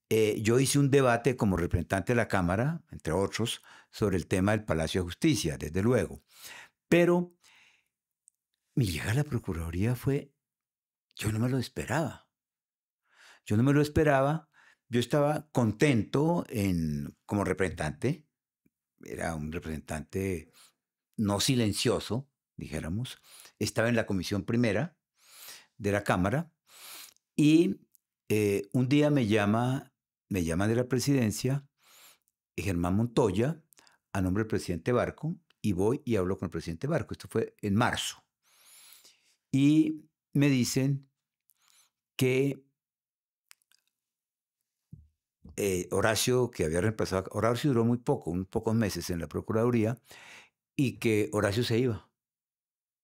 Yo hice un debate como representante de la Cámara, entre otros, sobre el tema del Palacio de Justicia, desde luego. Pero mi llegada a la Procuraduría yo no me lo esperaba. Yo no me lo esperaba. Yo estaba contento como representante. Era un representante no silencioso, dijéramos. Estaba en la comisión primera de la Cámara y un día me llaman de la presidencia Germán Montoya a nombre del presidente Barco y voy y hablo con el presidente Barco. Esto fue en marzo. Y me dicen que Horacio, que había reemplazado, Horacio duró muy poco, unos pocos meses en la Procuraduría, y que Horacio se iba,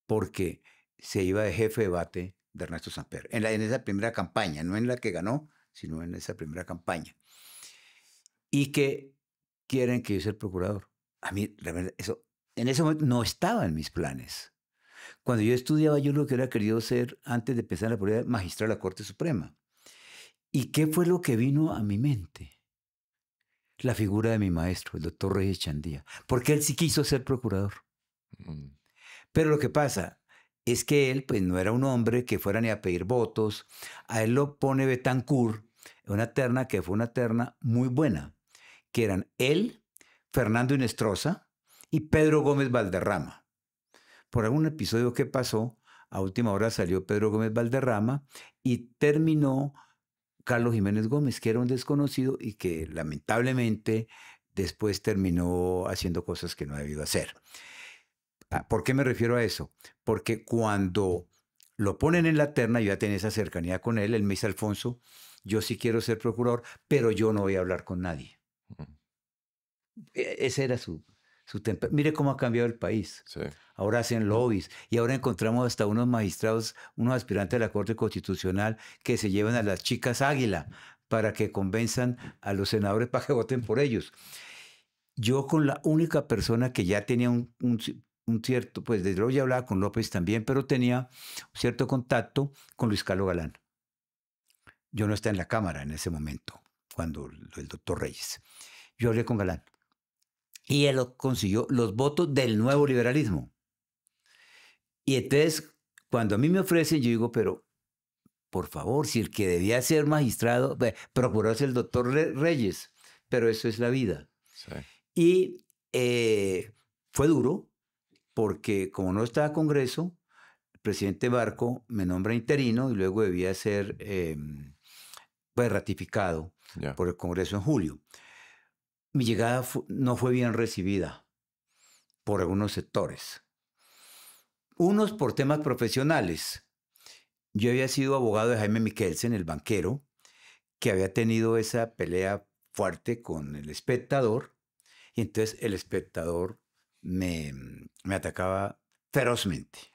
porque se iba de jefe de debate de Ernesto Samper, en esa primera campaña, no en la que ganó, sino en esa primera campaña. Y que quieren que yo sea el procurador. A mí, realmente, eso en ese momento no estaba en mis planes. Cuando yo estudiaba, yo lo que hubiera querido ser, antes de empezar la política, magistrado de la Corte Suprema. ¿Y qué fue lo que vino a mi mente? La figura de mi maestro, el doctor Reyes Chandía, porque él sí quiso ser procurador. Mm. Pero lo que pasa es que él, pues, no era un hombre que fuera ni a pedir votos. A él lo pone Betancourt en una terna que fue una terna muy buena, que eran él, Fernando Inestrosa y Pedro Gómez Valderrama. Por algún episodio que pasó, a última hora salió Pedro Gómez Valderrama y terminó Carlos Jiménez Gómez, que era un desconocido y que lamentablemente después terminó haciendo cosas que no ha debido hacer. ¿Por qué me refiero a eso? Porque cuando lo ponen en la terna, yo ya tenía esa cercanía con él me dice, Alfonso, yo sí quiero ser procurador, pero yo no voy a hablar con nadie. Ese era su temperamento. Mire cómo ha cambiado el país. Sí. Ahora hacen lobbies y ahora encontramos hasta unos magistrados, unos aspirantes a la Corte Constitucional que se llevan a las chicas águila para que convenzan a los senadores para que voten por ellos. Yo con la única persona que ya tenía un cierto, pues desde luego ya hablaba con López también, pero tenía un cierto contacto con Luis Carlos Galán. Yo no estaba en la Cámara en ese momento, cuando el doctor Reyes. Yo hablé con Galán. Y él consiguió los votos del nuevo liberalismo. Y entonces, cuando a mí me ofrecen, yo digo, pero, por favor, si el que debía ser magistrado, procurador es el doctor Reyes, pero eso es la vida. Sí. Y fue duro, porque como no estaba Congreso, el presidente Barco me nombra interino y luego debía ser pues, ratificado por el Congreso en julio. Mi llegada no fue bien recibida por algunos sectores. Unos por temas profesionales. Yo había sido abogado de Jaime Mikkelsen, el banquero, que había tenido esa pelea fuerte con El Espectador, y entonces El Espectador me atacaba ferozmente.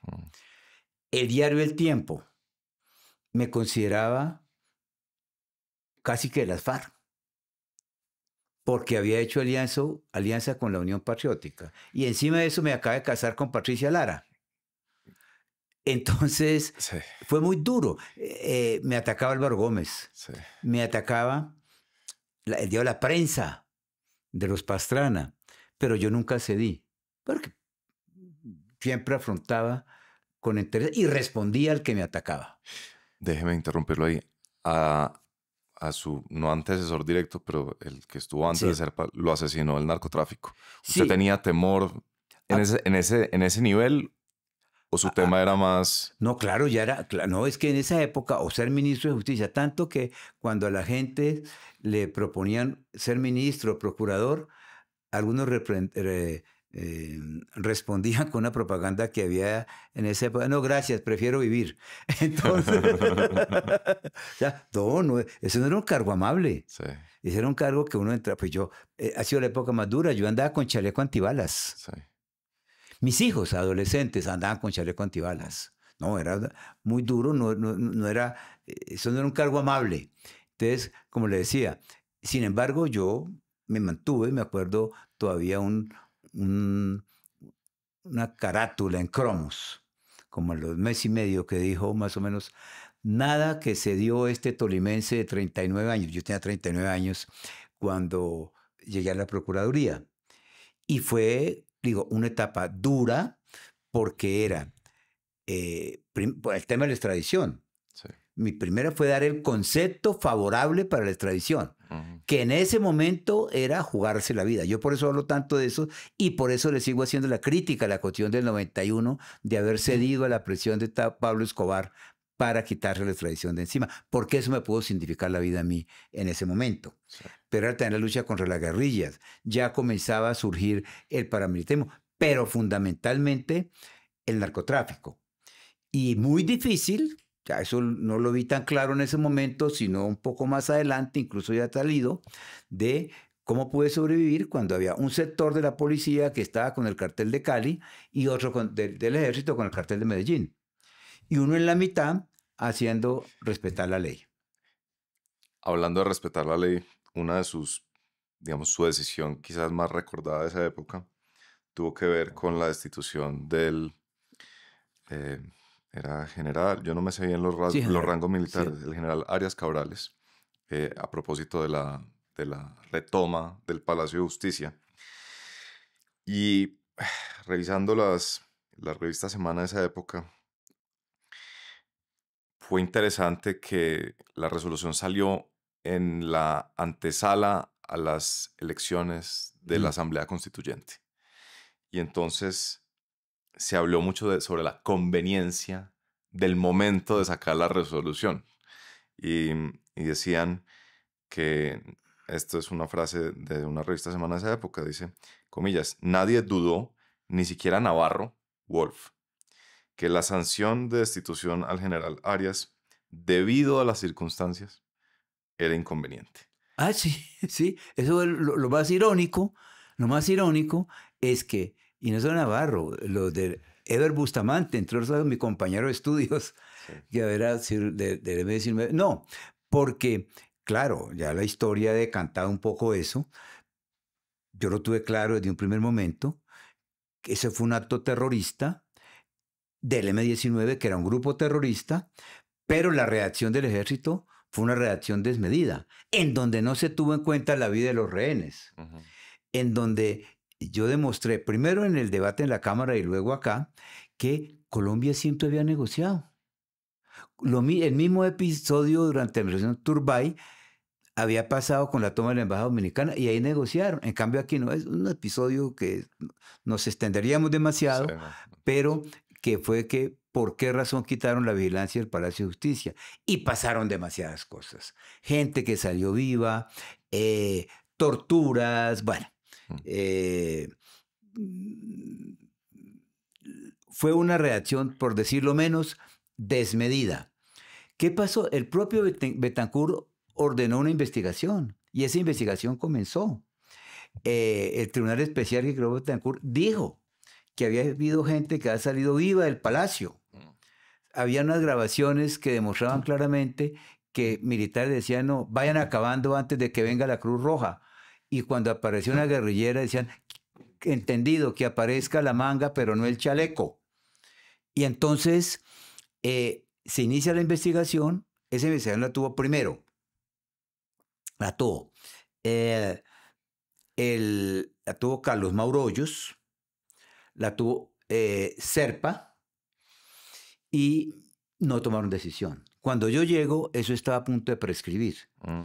El diario El Tiempo me consideraba casi que de las FARC, porque había hecho alianza con la Unión Patriótica. Y encima de eso me acabé de casar con Patricia Lara. Entonces, sí, fue muy duro. Me atacaba Álvaro Gómez. Sí. Me atacaba el diario de La Prensa de los Pastrana. Pero yo nunca cedí, porque siempre afrontaba con interés y respondía al que me atacaba. Déjeme interrumpirlo ahí. A su, no antecesor directo, pero el que estuvo antes de ser, lo asesinó el narcotráfico. ¿Usted tenía temor en ese nivel o su tema era más...? No, claro, ya era... No, es que en esa época, o ser ministro de Justicia, tanto que cuando a la gente le proponían ser ministro o procurador, algunos respondían con una propaganda que había en esa época. No, gracias, prefiero vivir. Entonces, no, eso no era un cargo amable. Sí. Ese era un cargo que uno entra. Pues yo, ha sido la época más dura. Yo andaba con chaleco antibalas. Sí. Mis hijos adolescentes andaban con chaleco antibalas. No, era muy duro. No era, eso no era un cargo amable. Entonces, como le decía, sin embargo, yo me mantuve, me acuerdo todavía una carátula en cromos, como a los meses y medio, que dijo más o menos, nada que se dio este tolimense de 39 años. Yo tenía 39 años cuando llegué a la Procuraduría. Y fue, digo, una etapa dura porque era por el tema de la extradición. Sí. Mi primera fue dar el concepto favorable para la extradición, que en ese momento era jugarse la vida. Yo por eso hablo tanto de eso y por eso le sigo haciendo la crítica a la Constitución del 91 de haber cedido a la presión de Pablo Escobar para quitarse la extradición de encima, porque eso me pudo significar la vida a mí en ese momento. Sí. Pero era también la lucha contra las guerrillas. Ya comenzaba a surgir el paramilitarismo, pero fundamentalmente el narcotráfico. Y muy difícil. Ya eso no lo vi tan claro en ese momento, sino un poco más adelante, incluso ya ha salido, de cómo pude sobrevivir cuando había un sector de la policía que estaba con el cartel de Cali y otro del ejército con el cartel de Medellín. Y uno en la mitad haciendo respetar la ley. Hablando de respetar la ley, una de sus, digamos, su decisión quizás más recordada de esa época tuvo que ver con la destitución del eh, era general, yo no me sé bien los, Sí, los general. rangos Sí. militares, el general Arias Cabrales, a propósito de la retoma del Palacio de Justicia. Y revisando las revistas Semana de esa época, fue interesante que la resolución salió en la antesala a las elecciones de la Mm. Asamblea Constituyente. Y entonces se habló mucho sobre la conveniencia del momento de sacar la resolución. Y decían que, esto es una frase de una revista Semana de esa época, dice, comillas, nadie dudó, ni siquiera Navarro, Wolf, que la sanción de destitución al general Arias, debido a las circunstancias, era inconveniente. Ah, sí, sí. Eso es lo más irónico. Lo más irónico es que, y no solo Navarro, lo de Eber Bustamante, entre otros, mi compañero de estudios, Sí. que era del M19. No, porque, claro, ya la historia ha decantado un poco eso. Yo lo tuve claro desde un primer momento, que ese fue un acto terrorista del M19, que era un grupo terrorista, pero la reacción del ejército fue una reacción desmedida, en donde no se tuvo en cuenta la vida de los rehenes, Ujú. en donde yo demostré, primero en el debate en la Cámara y luego acá, que Colombia siempre había negociado. El mismo episodio durante la administración Turbay había pasado con la toma de la Embajada Dominicana y ahí negociaron. En cambio aquí no, es un episodio que nos extenderíamos Sí, demasiado, no, pero que fue que por qué razón quitaron la vigilancia del Palacio de Justicia. Y pasaron demasiadas cosas. Gente que salió viva, torturas, bueno. mm, eh, fue una reacción, por decirlo menos, desmedida. ¿Qué pasó? El propio Betancourt ordenó una investigación y esa investigación comenzó. El Tribunal Especial que creó Betancourt dijo que había habido gente que ha salido viva del palacio. mm, Había unas grabaciones que demostraban claramente que militares decían, no, vayan acabando antes de que venga la Cruz Roja. Y cuando apareció una guerrillera decían, entendido, que aparezca la manga, pero no el chaleco. Y entonces se inicia la investigación. Esa investigación la tuvo primero, la tuvo, eh, la tuvo Carlos Mauro Hoyos, la tuvo Serpa y no tomaron decisión. Cuando yo llego, eso estaba a punto de prescribir. mm.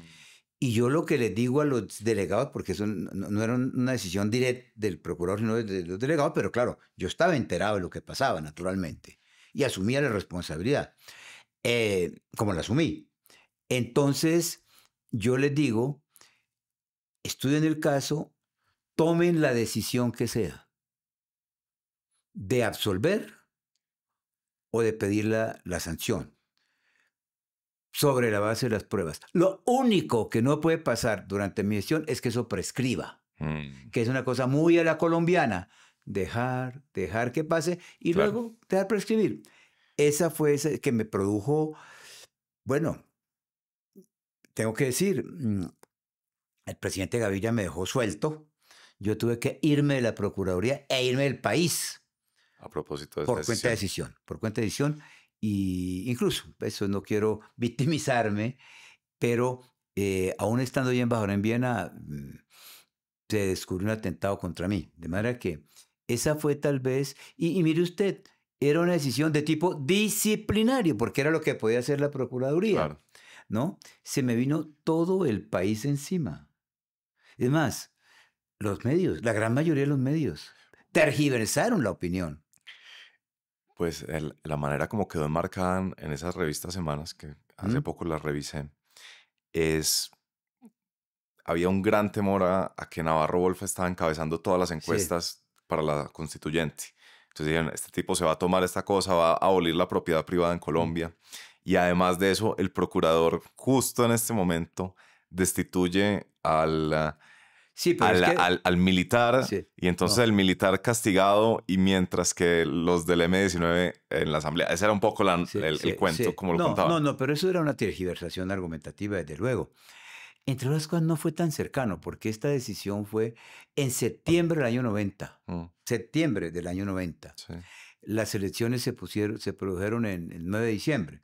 Y yo lo que les digo a los delegados, porque eso no era una decisión directa del procurador, sino de los delegados, pero claro, yo estaba enterado de lo que pasaba, naturalmente, y asumía la responsabilidad, como la asumí. Entonces, yo les digo, estudien el caso, tomen la decisión que sea, de absolver o de pedir la sanción, sobre la base de las pruebas. Lo único que no puede pasar durante mi gestión es que eso prescriba, que es una cosa muy a la colombiana, dejar que pase y Claro. luego dejar prescribir. Esa fue esa que me produjo, bueno, tengo que decir, el presidente Gaviria me dejó suelto. Yo tuve que irme de la Procuraduría e irme del país A propósito de esta por cuenta de decisión. decisión, por cuenta de decisión. Y incluso, eso no quiero victimizarme, pero aún estando yo embajador en Viena, se descubrió un atentado contra mí. De manera que esa fue tal vez, y mire usted, era una decisión de tipo disciplinario, porque era lo que podía hacer la Procuraduría, Claro. ¿no? Se me vino todo el país encima. Es más, los medios, la gran mayoría de los medios, tergiversaron la opinión. Pues la manera como quedó enmarcada en esas revistas Semanas, que hace ¿Mm? poco las revisé, es, había un gran temor a que Navarro Wolf estaba encabezando todas las Sí. encuestas para la constituyente. Entonces dijeron, este tipo se va a tomar esta cosa, va a abolir la propiedad privada en Colombia. Y además de eso, el procurador justo en este momento destituye Sí, pero es que... al militar, Sí, y entonces no. el militar castigado, y mientras que los del M19 en la asamblea. Ese era un poco Sí, el sí, cuento, sí. como lo No, contaban. no, pero eso era una tergiversación argumentativa, desde luego. Entre otras cosas, no fue tan cercano, porque esta decisión fue en septiembre del año 90. Mm, Septiembre del año 90. sí. las elecciones se produjeron en el 9 de diciembre.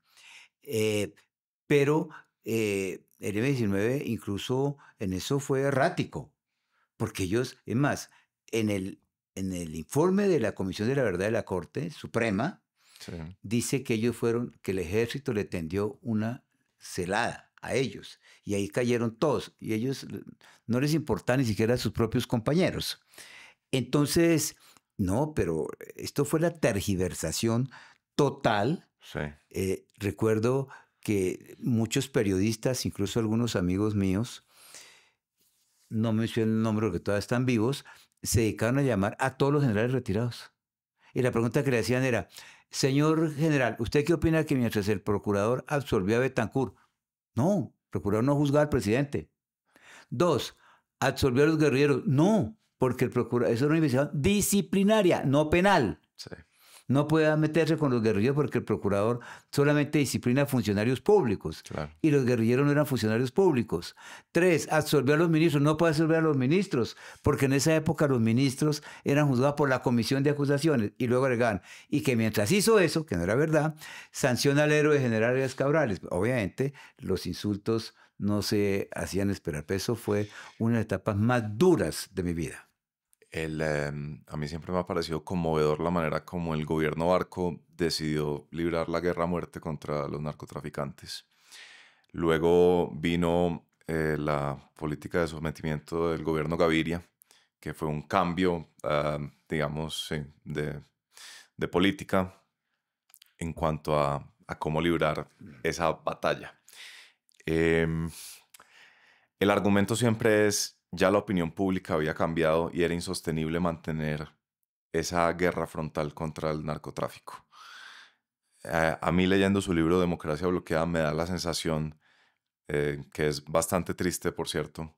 Pero el M-19 incluso en eso fue errático, porque ellos, es más, en el informe de la Comisión de la Verdad de la Corte Suprema, Sí. dice que que el ejército le tendió una celada a ellos, y ahí cayeron todos, y ellos no les importaba ni siquiera a sus propios compañeros. Entonces, no, pero esto fue la tergiversación total. Sí. Recuerdo que muchos periodistas, incluso algunos amigos míos, no menciono el nombre porque todavía están vivos, se dedicaron a llamar a todos los generales retirados. Y la pregunta que le hacían era, señor general, ¿usted qué opina que mientras el procurador absolvió a Betancourt? No, el procurador no juzgaba al presidente. 2, absolvió a los guerrilleros. No, porque el procurador, eso era una investigación disciplinaria, no penal. Sí. No puede meterse con los guerrilleros porque el procurador solamente disciplina a funcionarios públicos. Claro. Y los guerrilleros no eran funcionarios públicos. 3, absolvió a los ministros. No puede absolver a los ministros porque en esa época los ministros eran juzgados por la comisión de acusaciones. Y luego agregaban, y que mientras hizo eso, que no era verdad, sanciona al héroe general Arias Cabrales. Obviamente los insultos no se hacían esperar. Pero eso fue una de las etapas más duras de mi vida. A mí siempre me ha parecido conmovedor la manera como el gobierno Barco decidió librar la guerra a muerte contra los narcotraficantes. Luego vino la política de sometimiento del gobierno Gaviria, que fue un cambio, digamos, sí, de política en cuanto a cómo librar esa batalla. El argumento siempre es, ya la opinión pública había cambiado y era insostenible mantener esa guerra frontal contra el narcotráfico. A mí, leyendo su libro Democracia Bloqueada, me da la sensación, que es bastante triste, por cierto,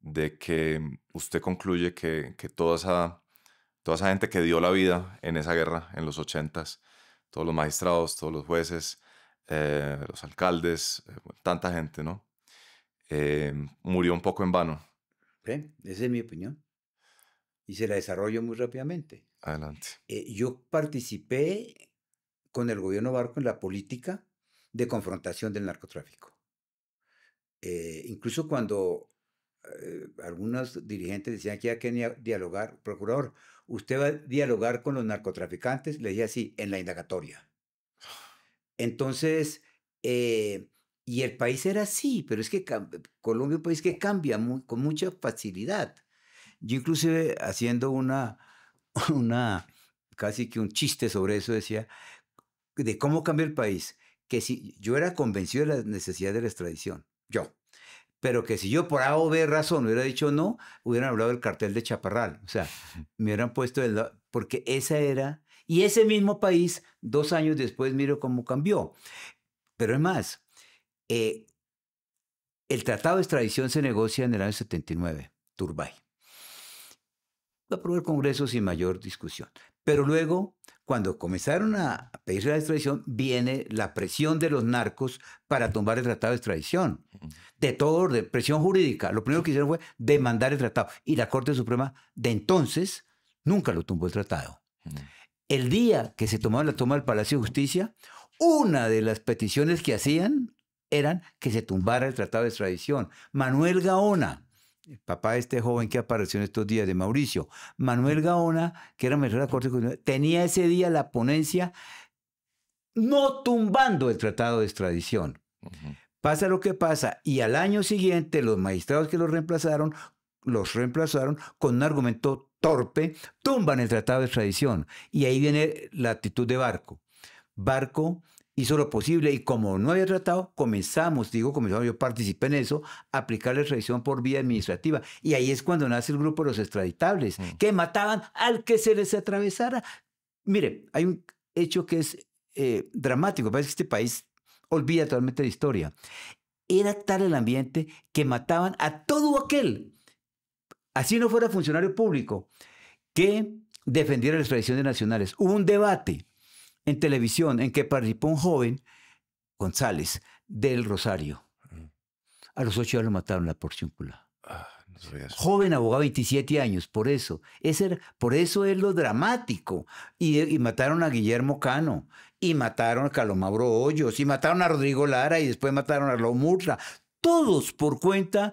de que usted concluye que toda esa gente que dio la vida en esa guerra en los 80s, todos los magistrados, todos los jueces, los alcaldes, tanta gente, ¿no? Murió un poco en vano. ¿Sí? Esa es mi opinión. Y se la desarrollo muy rápidamente. Adelante. Yo participé con el gobierno Barco en la política de confrontación del narcotráfico. Incluso cuando algunos dirigentes decían que ya quería dialogar, procurador, ¿usted va a dialogar con los narcotraficantes? Le decía sí, en la indagatoria. Entonces, y el país era así, pero es que Colombia es un país que cambia con mucha facilidad. Yo inclusive haciendo una casi que un chiste sobre eso, decía, de cómo cambia el país, que si yo era convencido de la necesidad de la extradición, pero que si yo por A o B razón hubiera dicho no, hubieran hablado del cartel de Chaparral, o sea, me hubieran puesto porque esa era, y ese mismo país, 2 años después, miro cómo cambió. Pero es más, el tratado de extradición se negocia en el año 79, Turbay. Lo aprobó el Congreso sin mayor discusión. Pero luego, cuando comenzaron a pedir la extradición, viene la presión de los narcos para tumbar el tratado de extradición. De todo orden, presión jurídica. Lo primero que hicieron fue demandar el tratado. Y la Corte Suprema de entonces nunca lo tumbó el tratado. El día que se tomaba la toma del Palacio de Justicia, una de las peticiones que hacían eran que se tumbara el tratado de extradición. Manuel Gaona, el papá de este joven que apareció en estos días, de Mauricio, Manuel Gaona, que era ministro de la Corte Constitucional, tenía ese día la ponencia no tumbando el tratado de extradición. Pasa lo que pasa, y al año siguiente los magistrados que los reemplazaron con un argumento torpe, tumban el tratado de extradición. Y ahí viene la actitud de Barco. Barco hizo lo posible y como no había tratado, comenzamos, yo participé en eso, a aplicar la extradición por vía administrativa. Y ahí es cuando nace el grupo de los extraditables, que mataban al que se les atravesara. Mire, hay un hecho que es dramático, parece que este país olvida totalmente la historia. Era tal el ambiente que mataban a todo aquel, así no fuera funcionario público, que defendiera la extradición de nacionales. Hubo un debate en televisión en que participó un joven, González, del Rosario. A los 8 ya lo mataron la porciúncula. sabía eso. Joven abogado, 27 años, por eso. Por eso es lo dramático. Y mataron a Guillermo Cano, y mataron a Carlos Mauro Hoyos, y mataron a Rodrigo Lara, y después mataron a Raúl Murra. Todos por cuenta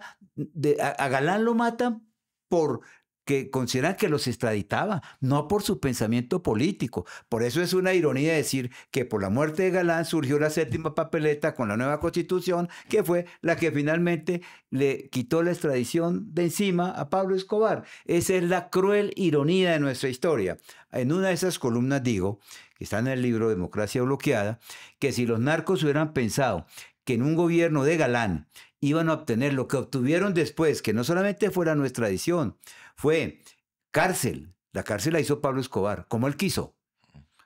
a Galán lo matan porque consideran que los extraditaba, no por su pensamiento político. Por eso es una ironía decir que por la muerte de Galán surgió la séptima papeleta con la nueva constitución, que fue la que finalmente le quitó la extradición de encima a Pablo Escobar. Esa es la cruel ironía de nuestra historia. En una de esas columnas digo, que está en el libro Democracia Bloqueada, que si los narcos hubieran pensado que en un gobierno de Galán iban a obtener lo que obtuvieron después, que no solamente fue la nuestra tradición, fue cárcel. La cárcel la hizo Pablo Escobar, como él quiso.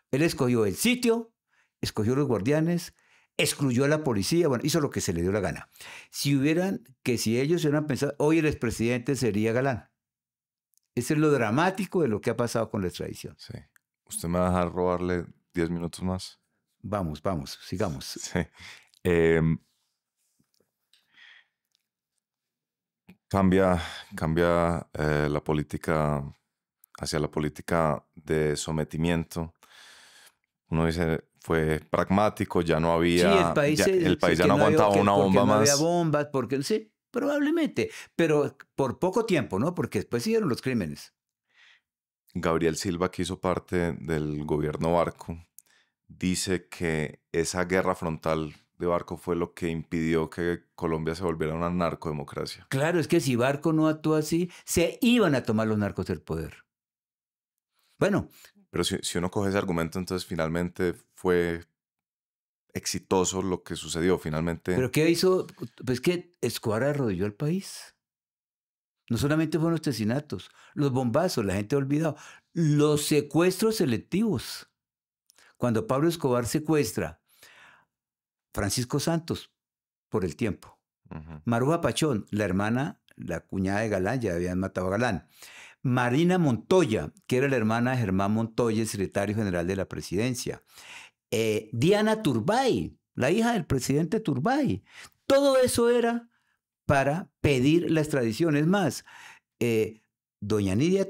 Él escogió el sitio, escogió los guardianes, excluyó a la policía, bueno, hizo lo que se le dio la gana. Si ellos hubieran pensado, hoy el expresidente sería Galán. Ese es lo dramático de lo que ha pasado con la extradición. Sí. ¿Usted me va a dejar robarle 10 minutos más? Vamos, sigamos. Sí. Cambia la política hacia la política de sometimiento. Uno dice, fue pragmático, ya no había... Sí, el país ya no aguantaba una bomba más. No había bombas, porque sí, probablemente, pero por poco tiempo, ¿no? Porque después siguieron los crímenes. Gabriel Silva, que hizo parte del gobierno Barco, dice que esa guerra frontal de Barco fue lo que impidió que Colombia se volviera una narcodemocracia. Claro, es que si Barco no actuó así, se iban a tomar los narcos el poder. Bueno. Pero si uno coge ese argumento, entonces finalmente fue exitoso lo que sucedió, finalmente. ¿Pero qué hizo? Pues que Escobar arrodilló al país. No solamente fueron los asesinatos, los bombazos, la gente ha olvidado, los secuestros selectivos. Cuando Pablo Escobar secuestra Francisco Santos por el tiempo. Maruja Pachón, la hermana, la cuñada de Galán, ya habían matado a Galán. Marina Montoya, que era la hermana de Germán Montoya, el secretario general de la presidencia. Diana Turbay, la hija del presidente Turbay. Todo eso era para pedir la extradición. Es más, doña Nidia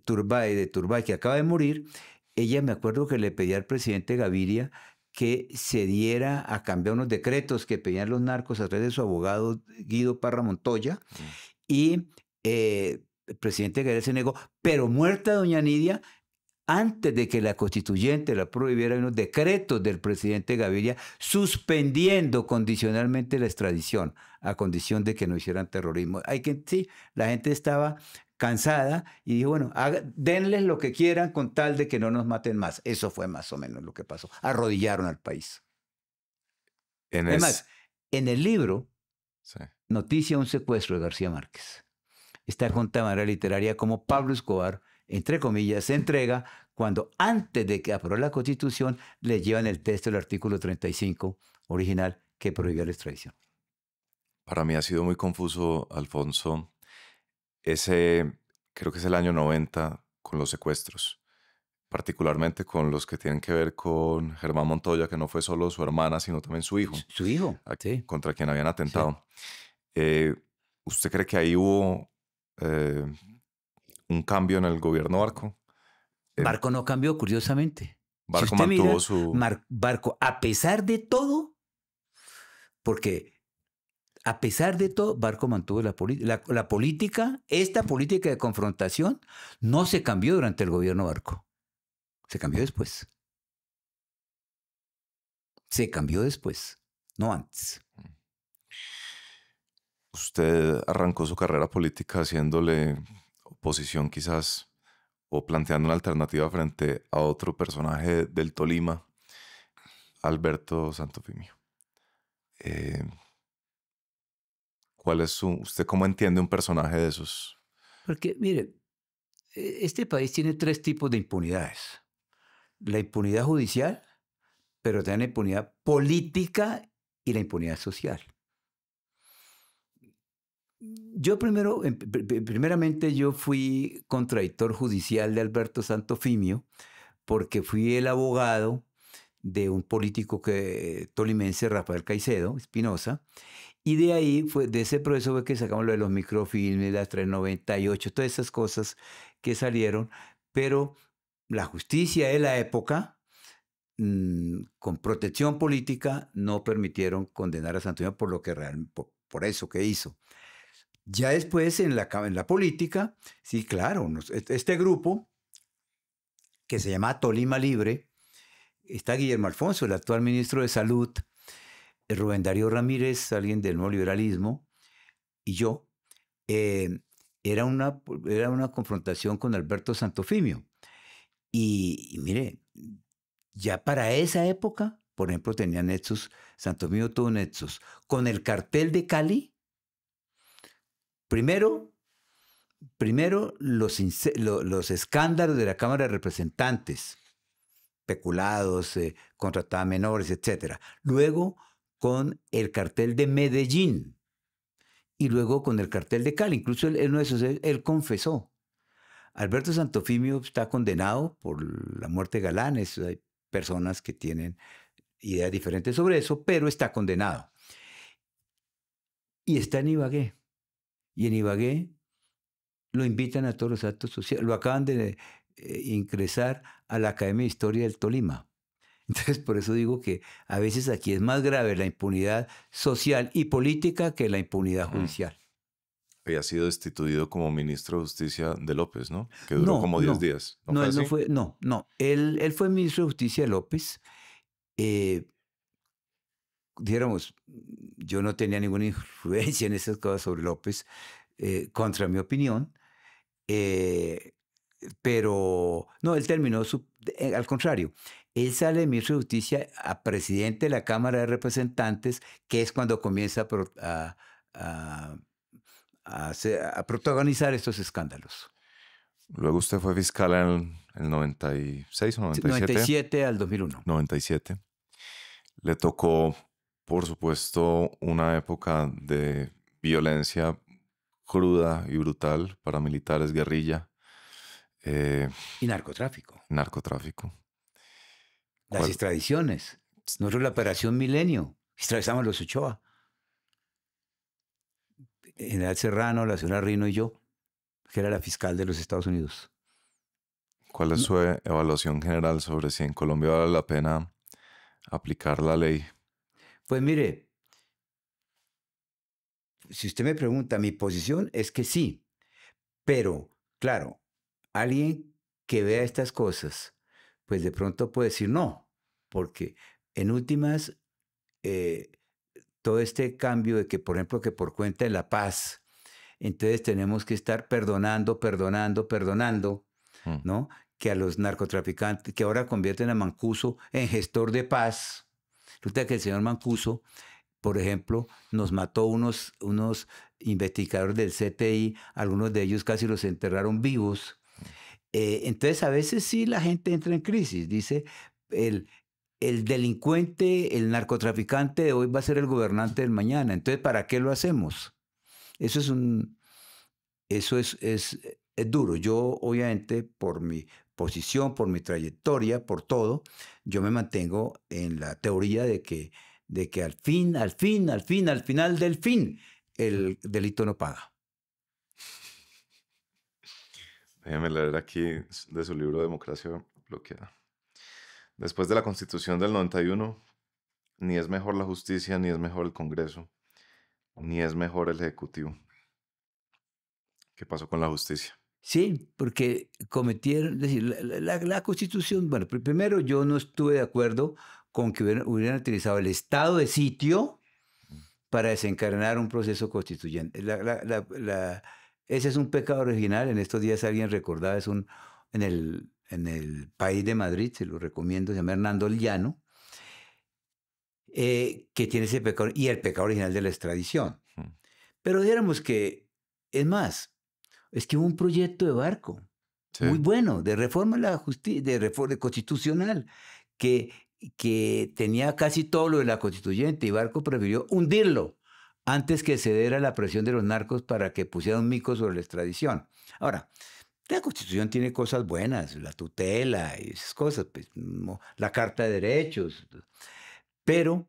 Turbay, que acaba de morir, ella me acuerdo que le pedía al presidente Gaviria que se diera a cambiar unos decretos que pedían los narcos a través de su abogado Guido Parra Montoya, y el presidente Gaviria se negó, pero muerta doña Nidia, antes de que la constituyente la prohibiera, unos decretos del presidente Gaviria suspendiendo condicionalmente la extradición, a condición de que no hicieran terrorismo. Sí, la gente estaba cansada y dijo, bueno, denles lo que quieran con tal de que no nos maten más. Eso fue más o menos lo que pasó. Arrodillaron al país. Además, en el libro, sí, Noticia de un secuestro de García Márquez, está contada de manera literaria como Pablo Escobar, entre comillas, se entrega cuando antes de que aprobara la Constitución le llevan el texto del artículo 35 original que prohibía la extradición. Para mí ha sido muy confuso, Alfonso, creo que es el año 90 con los secuestros, particularmente con los que tienen que ver con Germán Montoya, que no fue solo su hermana, sino también su hijo. Su hijo, sí. Contra quien habían atentado. Sí. ¿Usted cree que ahí hubo un cambio en el gobierno Barco? Barco no cambió, curiosamente. Barco mantuvo Barco, a pesar de todo, porque a pesar de todo, Barco mantuvo la política, esta política de confrontación no se cambió durante el gobierno Barco. Se cambió después. Se cambió después, no antes. Usted arrancó su carrera política haciéndole oposición quizás o planteando una alternativa frente a otro personaje del Tolima, Alberto Santofimio. ¿Usted cómo entiende un personaje de esos? Porque, mire, este país tiene 3 tipos de impunidades. La impunidad judicial, pero también la impunidad política y la impunidad social. Yo primeramente yo fui contradictor judicial de Alberto Santofimio porque fui el abogado de un político tolimense, Rafael Caicedo Espinosa, y de ahí, de ese proceso fue que sacamos lo de los microfilmes, las 398, todas esas cosas que salieron, pero la justicia de la época, con protección política, no permitieron condenar a Santoña por lo que por eso que hizo. Ya después en la política, sí, claro, este grupo que se llama Tolima Libre, está Guillermo Alfonso, el actual ministro de Salud, Rubén Darío Ramírez, alguien del nuevo liberalismo, y yo. Era una confrontación con Alberto Santofimio. Y mire, ya para esa época, por ejemplo, tenía nexos, Santofimio tuvo nexos con el cartel de Cali. Primero los escándalos de la Cámara de Representantes, peculados, contratada a menores, etc. Luego con el cartel de Medellín y luego con el cartel de Cali. Incluso él confesó. Alberto Santofimio está condenado por la muerte de Galán. Hay personas que tienen ideas diferentes sobre eso, pero está condenado. Y está en Ibagué. Y en Ibagué lo invitan a todos los actos sociales. Lo acaban de ingresar a la Academia de Historia del Tolima. Entonces, por eso digo que a veces aquí es más grave la impunidad social y política que la impunidad judicial. Había sido destituido como ministro de Justicia de López, ¿no? Que duró como 10 días. No, él no fue, él fue ministro de Justicia de López. Dijéramos, yo no tenía ninguna influencia en esas cosas sobre López, contra mi opinión, pero no, él terminó al contrario. Él sale de ministro de Justicia a presidente de la Cámara de Representantes, que es cuando comienza a protagonizar estos escándalos. Luego usted fue fiscal en el 96 o 97. 97 al 2001. 97. Le tocó, por supuesto, una época de violencia cruda y brutal, paramilitares, guerrilla. Y narcotráfico. Narcotráfico. Las extradiciones. Nosotros la Operación Milenio. Extraditamos a los Ochoa. General Serrano, la señora Rino y yo, que era la fiscal de los Estados Unidos. ¿Cuál es su evaluación general sobre si en Colombia vale la pena aplicar la ley? Pues mire, si usted me pregunta, mi posición es que sí. Pero, claro, alguien que vea estas cosas, pues de pronto puede decir no. Porque en últimas, todo este cambio de que, por ejemplo, que por cuenta de la paz, entonces tenemos que estar perdonando, ¿no? Que a los narcotraficantes, que ahora convierten a Mancuso en gestor de paz. Resulta que el señor Mancuso, por ejemplo, nos mató unos investigadores del CTI, algunos de ellos casi los enterraron vivos. Entonces, a veces sí la gente entra en crisis. Dice, el delincuente, el narcotraficante de hoy va a ser el gobernante del mañana. Entonces, ¿para qué lo hacemos? Eso es duro. Yo, obviamente, por mi posición, por mi trayectoria, por todo, yo me mantengo en la teoría de que al final del fin, el delito no paga. Déjeme leer aquí de su libro Democracia Bloqueada. Después de la Constitución del 91, ni es mejor la justicia, ni es mejor el Congreso, ni es mejor el Ejecutivo. ¿Qué pasó con la justicia? Sí, porque cometieron, es decir, la Constitución, bueno, primero yo no estuve de acuerdo con que hubieran utilizado el estado de sitio para desencadenar un proceso constituyente. Ese es un pecado original. En estos días alguien recordaba, en el País de Madrid, se lo recomiendo, se llama Hernando El Llano, que tiene ese pecado, y el pecado original de la extradición. Pero dijéramos que, es más, es que hubo un proyecto de Barco, muy bueno, de reforma a la justicia, de reforma constitucional, que tenía casi todo lo de la constituyente, y Barco prefirió hundirlo antes que ceder a la presión de los narcos para que pusieran un mico sobre la extradición. Ahora, La Constitución tiene cosas buenas, la tutela y esas cosas, pues, la Carta de Derechos, pero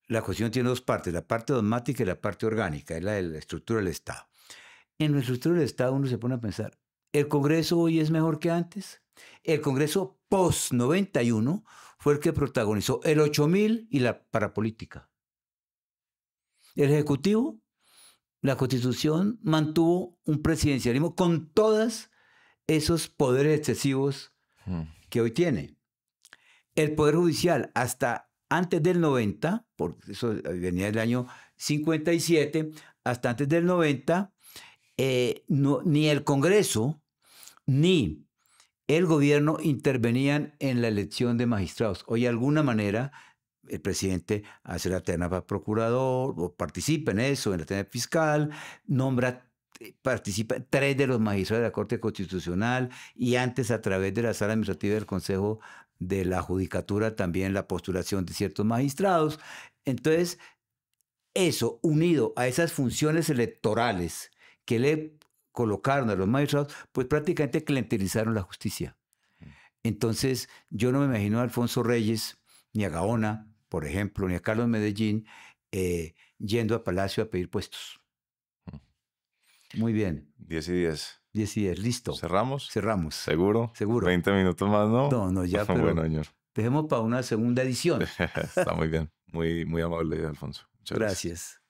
la Constitución tiene dos partes, la parte dogmática y la parte orgánica, es la de la estructura del Estado. En la estructura del Estado uno se pone a pensar, ¿el Congreso hoy es mejor que antes? El Congreso post-91 fue el que protagonizó el 8000 y la parapolítica. El Ejecutivo, la Constitución mantuvo un presidencialismo con todos esos poderes excesivos que hoy tiene. El Poder Judicial, hasta antes del 90, porque eso venía del año 57, hasta antes del 90, ni el Congreso ni el gobierno intervenían en la elección de magistrados. Hoy, de alguna manera, el presidente hace la terna para procurador, o participa en eso, en la terna fiscal, participa 3 de los magistrados de la Corte Constitucional y antes a través de la sala administrativa del Consejo de la Judicatura también la postulación de ciertos magistrados. Entonces, eso unido a esas funciones electorales que le colocaron a los magistrados, pues prácticamente clientelizaron la justicia. Entonces, yo no me imagino a Alfonso Reyes, ni a Gaona, por ejemplo, ni a Carlos Medellín, yendo a Palacio a pedir puestos. Muy bien. 10 y 10. 10 y 10, listo. ¿Cerramos? Cerramos. ¿Seguro? Seguro. 20 minutos más, ¿no? No, ya, pero bueno, señor. Dejemos para una segunda edición. Está muy bien. Muy, muy amable, Alfonso. Muchas Gracias.